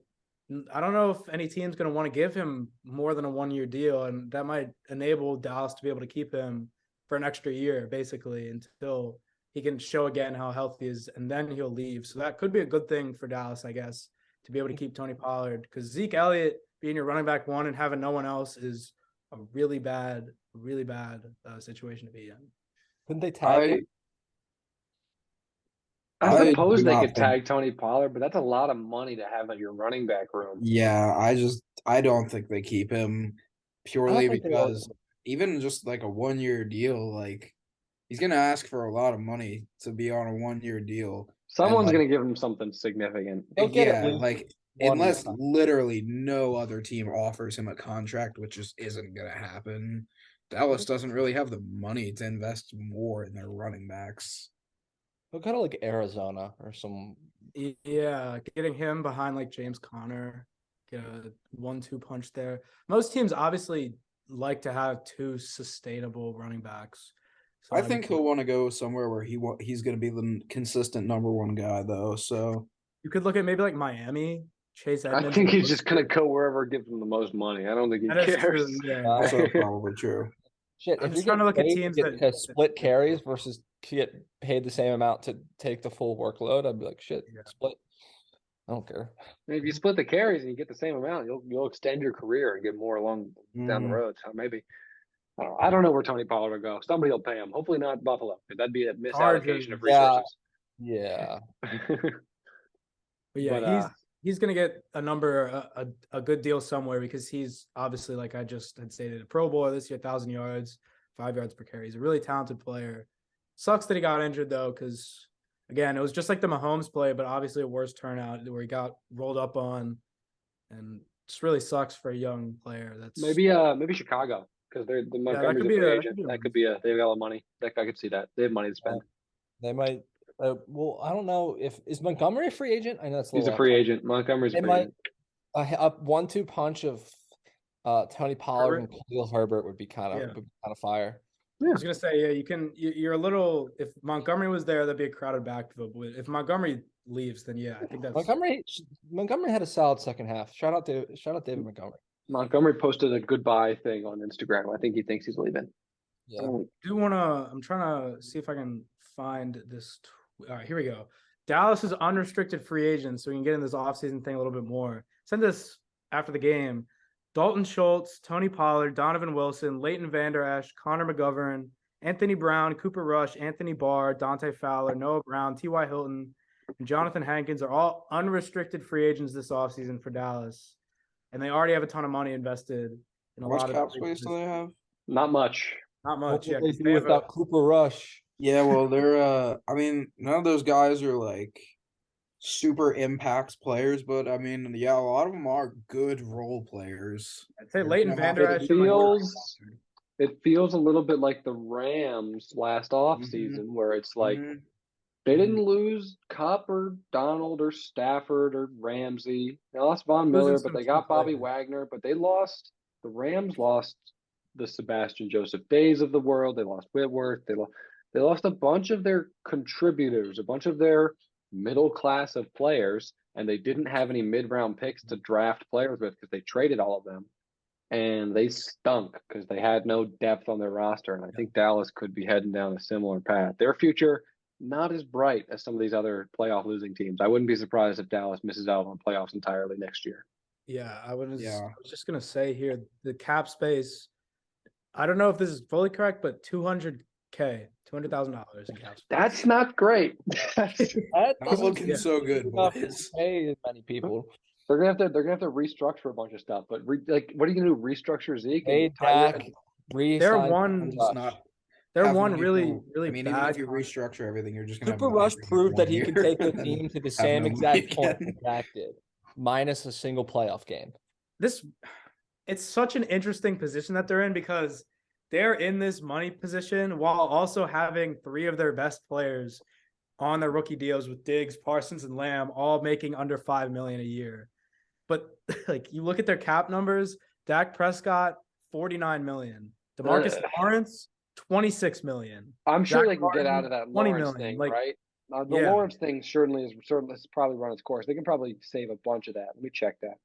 I don't know if any team's going to want to give him more than a 1-year deal, and that might enable Dallas to be able to keep him for an extra year, basically, until he can show again how healthy he is, and then he'll leave. So that could be a good thing for Dallas, I guess, to be able to keep Tony Pollard, because Zeke Elliott being your running back one and having no one else is a really bad situation to be in. Couldn't they tag him? I I suppose do they not could think- tag Tony Pollard, but that's a lot of money to have in your running back room. yeah, I don't think they keep him purely think they will. because even just like a 1-year deal, like he's gonna ask for a lot of money to be on a 1-year deal. Someone's like, going to give him something significant. They'll get at yeah, least like one unless more. literally no other team offers him a contract, which just isn't gonna happen. Dallas doesn't really have the money to invest more in their running backs. They'll kind of like Arizona or some. Yeah, getting him behind like James Conner, get a 1-2 punch there. Most teams obviously like to have two sustainable running backs. So I think he'll want to go somewhere where he's going to be the consistent number one guy, though. So you could look at maybe like Miami, Chase Edmonds. I think he's just going to go wherever gives him the most money. I don't think he That is cares. true, yeah. also probably true. Shit, I'm if just you're trying to look at paid teams get that to split carries versus get paid the same amount to take the full workload, I'd be like, shit, Yeah. split. I don't care. If you split the carries and you get the same amount, you'll extend your career and get more along down the road. So maybe I don't know where Tony Pollard will go. Somebody will pay him. Hopefully not Buffalo, because that'd be a misallocation of resources. Yeah. But yeah, But, he's gonna get a good deal somewhere, because he's obviously, like I just had stated, a Pro Bowler this year, 1,000 yards, 5 yards per carry. He's a really talented player. Sucks that he got injured though, because again, it was just like the Mahomes play, but obviously a worse turnout where he got rolled up on, and just really sucks for a young player. That's maybe Chicago, because they're the Montgomery's a free agent. That could be they've got a lot of money. I could see that. They have money to spend. They might. Well, I don't know is Montgomery a free agent? I know it's He's a free agent. Montgomery's a free agent. A 1-2 punch of Tony Pollard and Khalil Herbert would be kind of fire. I was gonna say, yeah, you're a little. If Montgomery was there, that'd be a crowded backfield. But if Montgomery leaves, then yeah, I think that's Montgomery had a solid second half. Shout out David Montgomery. Montgomery posted a goodbye thing on Instagram. I think he thinks he's leaving. Yeah. I'm trying to see if I can find this. All right, here we go. Dallas is unrestricted free agents, so we can get in this offseason thing a little bit more. Send this after the game. Dalton Schultz, Tony Pollard, Donovan Wilson, Leighton Vander Esch, Connor McGovern, Anthony Brown, Cooper Rush, Anthony Barr, Dante Fowler, Noah Brown, T.Y. Hilton, and Jonathan Hankins are all unrestricted free agents this offseason for Dallas. And they already have a ton of money invested in a lot of cap space do they have? Not much. Not much. What Yeah, would they do without Cooper Rush? Yeah, well, they're I mean, none of those guys are like super impact players, but I mean, yeah, a lot of them are good role players. I'd say Leighton Vander Esch. It it feels a little bit like the Rams last off season, where it's like they didn't lose Cup or Donald or Stafford or Ramsey. They lost Von Losing Miller, but some they key got Bobby players. Wagner. But the Rams lost the Sebastian Joseph Days of the world. They lost Whitworth. They lost a bunch of their contributors, a bunch of their middle class of players, and they didn't have any mid-round picks to draft players with because they traded all of them. And they stunk because they had no depth on their roster. And I think Dallas could be heading down a similar path. Their future, not as bright as some of these other playoff losing teams. I wouldn't be surprised if Dallas misses out on playoffs entirely next year. Yeah, I was Yeah. just gonna say here the cap space. I don't know if this is fully correct, but $200,000 in cap space. That's not great. That Not doesn't looking seem so good, enough to boys. pay as many people. They're gonna have to restructure a bunch of stuff. But what are you gonna do? Restructure Zeke Pay and Tyler? Dak, They're re-sign one. Cooper It's Rush. not They're having one any really, more- really I mean, even bad. if you restructure everything, you're just gonna Cooper have Rush nothing in proved that 1 he can year take the and then team to the have same no exact money point again. that Dak did, minus a single playoff game. It's such an interesting position that they're in because they're in this money position while also having three of their best players on their rookie deals with Diggs, Parsons, and Lamb, all making under $5 million a year. But like you look at their cap numbers, Dak Prescott, $49 million. DeMarcus Lawrence, $26 million. I'm sure Zach they can get out of Martin, that $20 Lawrence million. thing, Like, right? The yeah. Lawrence thing certainly has probably run its course. They can probably save a bunch of that. Let me check that.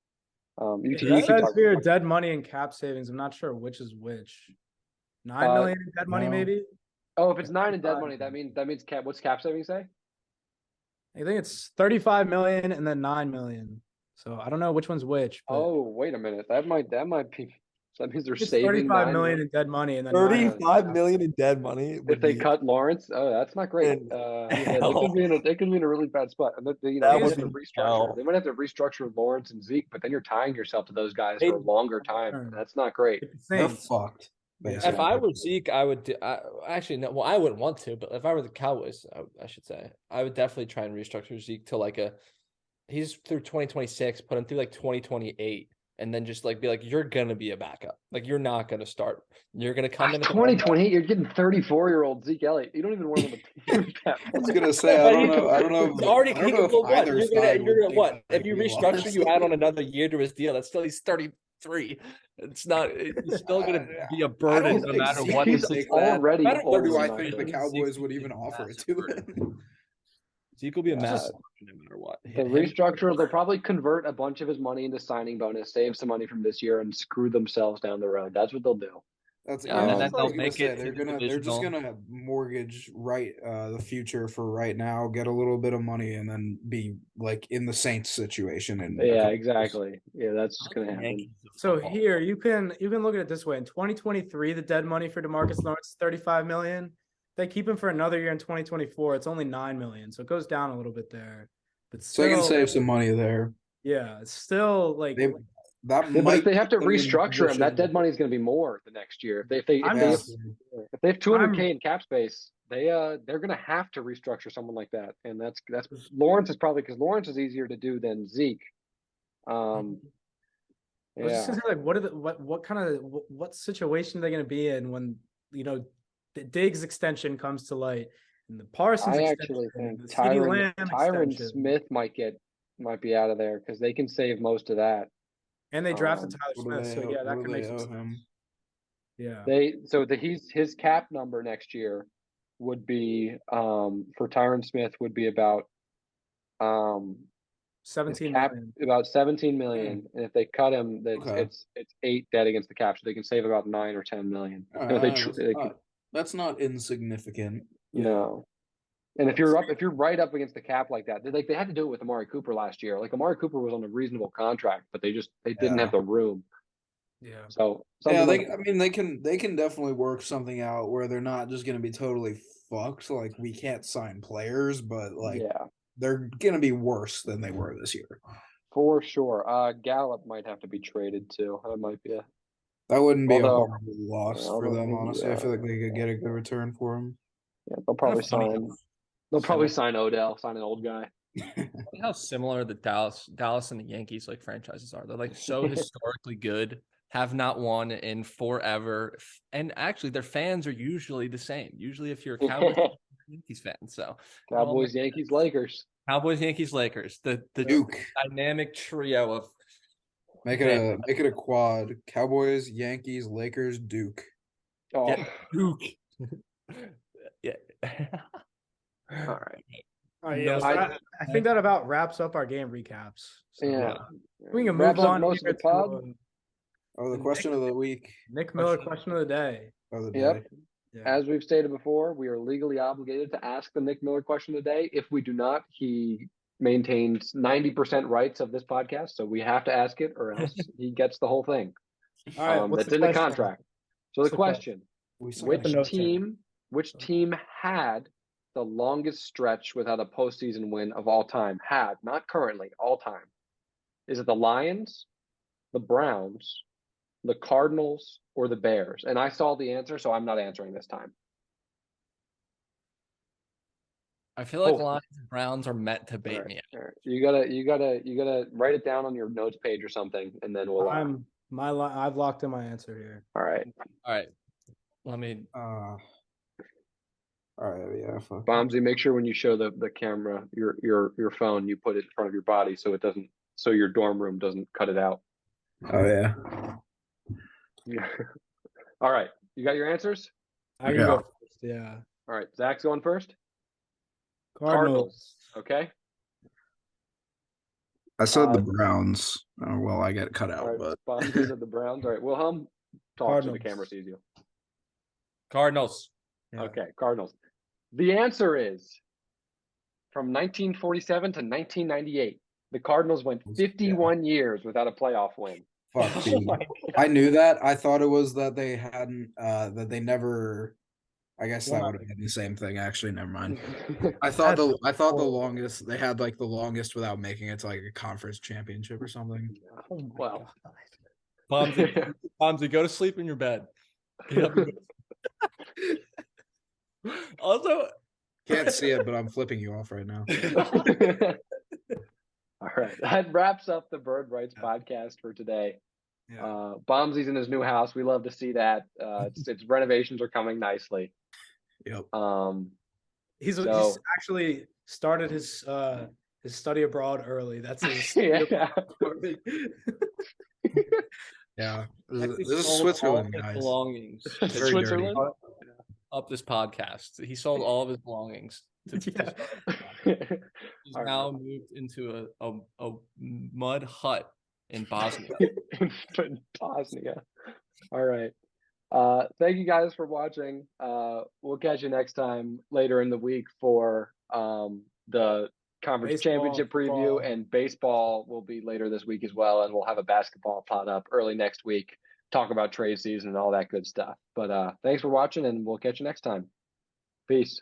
You can It says talk here about dead money and cap savings. I'm not sure which is which. 9 million in dead money, no. maybe. Oh, if it's 9 in dead 35 money, that means cap. What's cap savings say? I think it's 35 million and then 9 million. So I don't know which one's which. But Oh, wait a minute. That might be. So that means they're it's saving 35 9 million in dead money and then 9 million. 35 million in dead money would if they be cut Lawrence. Oh, that's not great. And Yeah, they could be in a really bad spot. And That they would have to be restructure. hell. They might have to restructure Lawrence and Zeke, but then you're tying yourself to those guys They- for a longer time. And that's not great. It's They're insane. fucked. Yeah. If basically. I were Zeke, I would actually no. Well, I wouldn't want to, but if I were the Cowboys, I should say I would definitely try and restructure Zeke to like he's through 2026, put him through like 2028, and then just like be like, you're gonna be a backup. Like you're not gonna start. You're gonna come in at the 2028, you're getting 34-year-old Zeke Elliott. You don't even want him on the team. I was gonna say, But I don't he's- know. I don't know. He's already I don't know if well, what? either You're side would gonna take what? that If you deal, restructure, you add on honestly. another year to his deal. That's still he's 33. It's not. It's still gonna be a I burden don't no think matter Zeke what. He's the would take situation- that. already no matter what old Or do I enough. think the situation, Cowboys Zeke would be even a offer it massive to burden. him? Zeke will be a Yeah. massive burden no matter what. The Him- restructure, they'll probably convert a bunch of his money into signing bonus, save some money from this year, and screw themselves down the road. That's what they'll do. That's Yeah, and that's then what I was they'll gonna make say. it to They're the they're just divisional. gonna mortgage the future for right now, get a little bit of money, and then be like in the Saints situation. And Yeah, exactly. Yeah, that's just gonna happen. Yankees of So football. here you can look at it this way. In 2023, the dead money for DeMarcus Lawrence is 35 million. They keep him for another year in 2024. It's only 9 million. So it goes down a little bit there. But So you can still, save some money there. yeah, it's still like They that Yeah, but might if they have to put them in restructure him, that position- dead money is going to be more the next year. If they I'm Yeah. just if they have 200K in cap space, they're going to have to restructure someone like that, and that's Lawrence is probably because Lawrence is easier to do than Zeke. I was just Yeah, gonna say, like, what kind of what situation are they gonna be in when the Diggs extension comes to light and the Parsons I extension, actually and think the CeeDee Lamb Tyron extension, Smith might be out of there because they can save most of that. and they drafted Um, Tyler What do Smith. they So owe- yeah, that what could do make they some owe sense. him? Yeah, his cap number next year would be for Tyron Smith would be about his 17 cap million. about 17 million, and if they cut him, Okay. it's 8 dead against the cap, so they can save about 9 or 10 million. And if That's not insignificant. no, and if you're right up against the cap like that, they had to do it with Amari Cooper last year. Like Amari Cooper was on a reasonable contract, but they didn't have the room. Yeah, So Yeah, something they can definitely work something out where they're not just gonna be totally fucked. Like we can't sign players, but like yeah, they're gonna be worse than they were this year. for sure. Gallup might have to be traded too. That might be That wouldn't be Although- a horrible loss yeah, for although- them, honestly. I feel like they yeah. could get a good return for him. yeah. They'll probably funny sign. how They'll probably similar- sign Odell, sign an old guy. How similar the Dallas and the Yankees like franchises are. They're like so historically good, have not won in forever. And actually, their fans are usually the same. Usually, if you're a Cowboys Yankees fan, so Cowboys, Yankees, Lakers. Cowboys, Yankees, Lakers, the Duke. dynamic trio of Make it a quad. Cowboys, Yankees, Lakers, Duke. Oh, yeah, Duke. Yeah. all right. Oh yeah, so I think that about wraps up our game recaps. So Yeah. we can Wraps move up on most of here the pod. to Oh, the question of the week. Nick Miller question of the day. Of the day. Yep. Yeah. As we've stated before, we are legally obligated to ask the Nick Miller question of the day. If we do not, he maintains 90% rights of this podcast, so we have to ask it, or else he gets the whole thing. All right, what's That's in the contract. So the question: Which team had the longest stretch without a postseason win of all time? Had, not currently, all time. Is it the Lions, the Browns, the Cardinals, or the Bears? And I saw the answer, so I'm not answering this time. I feel like Lions and Browns are meant to bait me. All right. You gotta write it down on your notes page or something, and then we'll. I've locked in my answer here. All right. All right. Let me. All right, yeah. Fuck. Bombsy, make sure when you show the camera your phone, you put it in front of your body so it doesn't, so your dorm room doesn't cut it out. Oh yeah. Yeah. All right. You got your answers? I can go first. Yeah. All right. Zach's going first. Cardinals. Okay. I said the Browns. Oh, well, I get cut out, All right. but Bombsy said the Browns. All right. Wilhelm, talk so the camera sees you. Cardinals. Yeah. Okay. Cardinals. The answer is from 1947 to 1998. The Cardinals went 51 years without a playoff win. fuck, dude. I knew that. I thought it was that they hadn't, that they never. I guess that would have been the same thing. Actually, never mind. I thought the longest they had, like the longest without making it to like a conference championship or something. Oh my Well, Bombsy, go to sleep in your bed. Also, Can't see it, but I'm flipping you off right now. all right. That wraps up the Bird Rights podcast for today. Yeah. Bombsy's in his new house. We love to see that. Its renovations are coming nicely. Yep. He's actually started his study abroad early. That's his Yeah. Yeah. This is Switzerland, his guys. belongings. It's very dirty. Up this podcast. He sold all of his belongings. He's now moved into a mud hut in Bosnia. In Bosnia. All right. Thank you guys for watching. We'll catch you next time later in the week for the conference championship preview, and baseball will be later this week as well, and we'll have a basketball pod up early next week, talk about trade season and all that good stuff. But thanks for watching, and we'll catch you next time. Peace.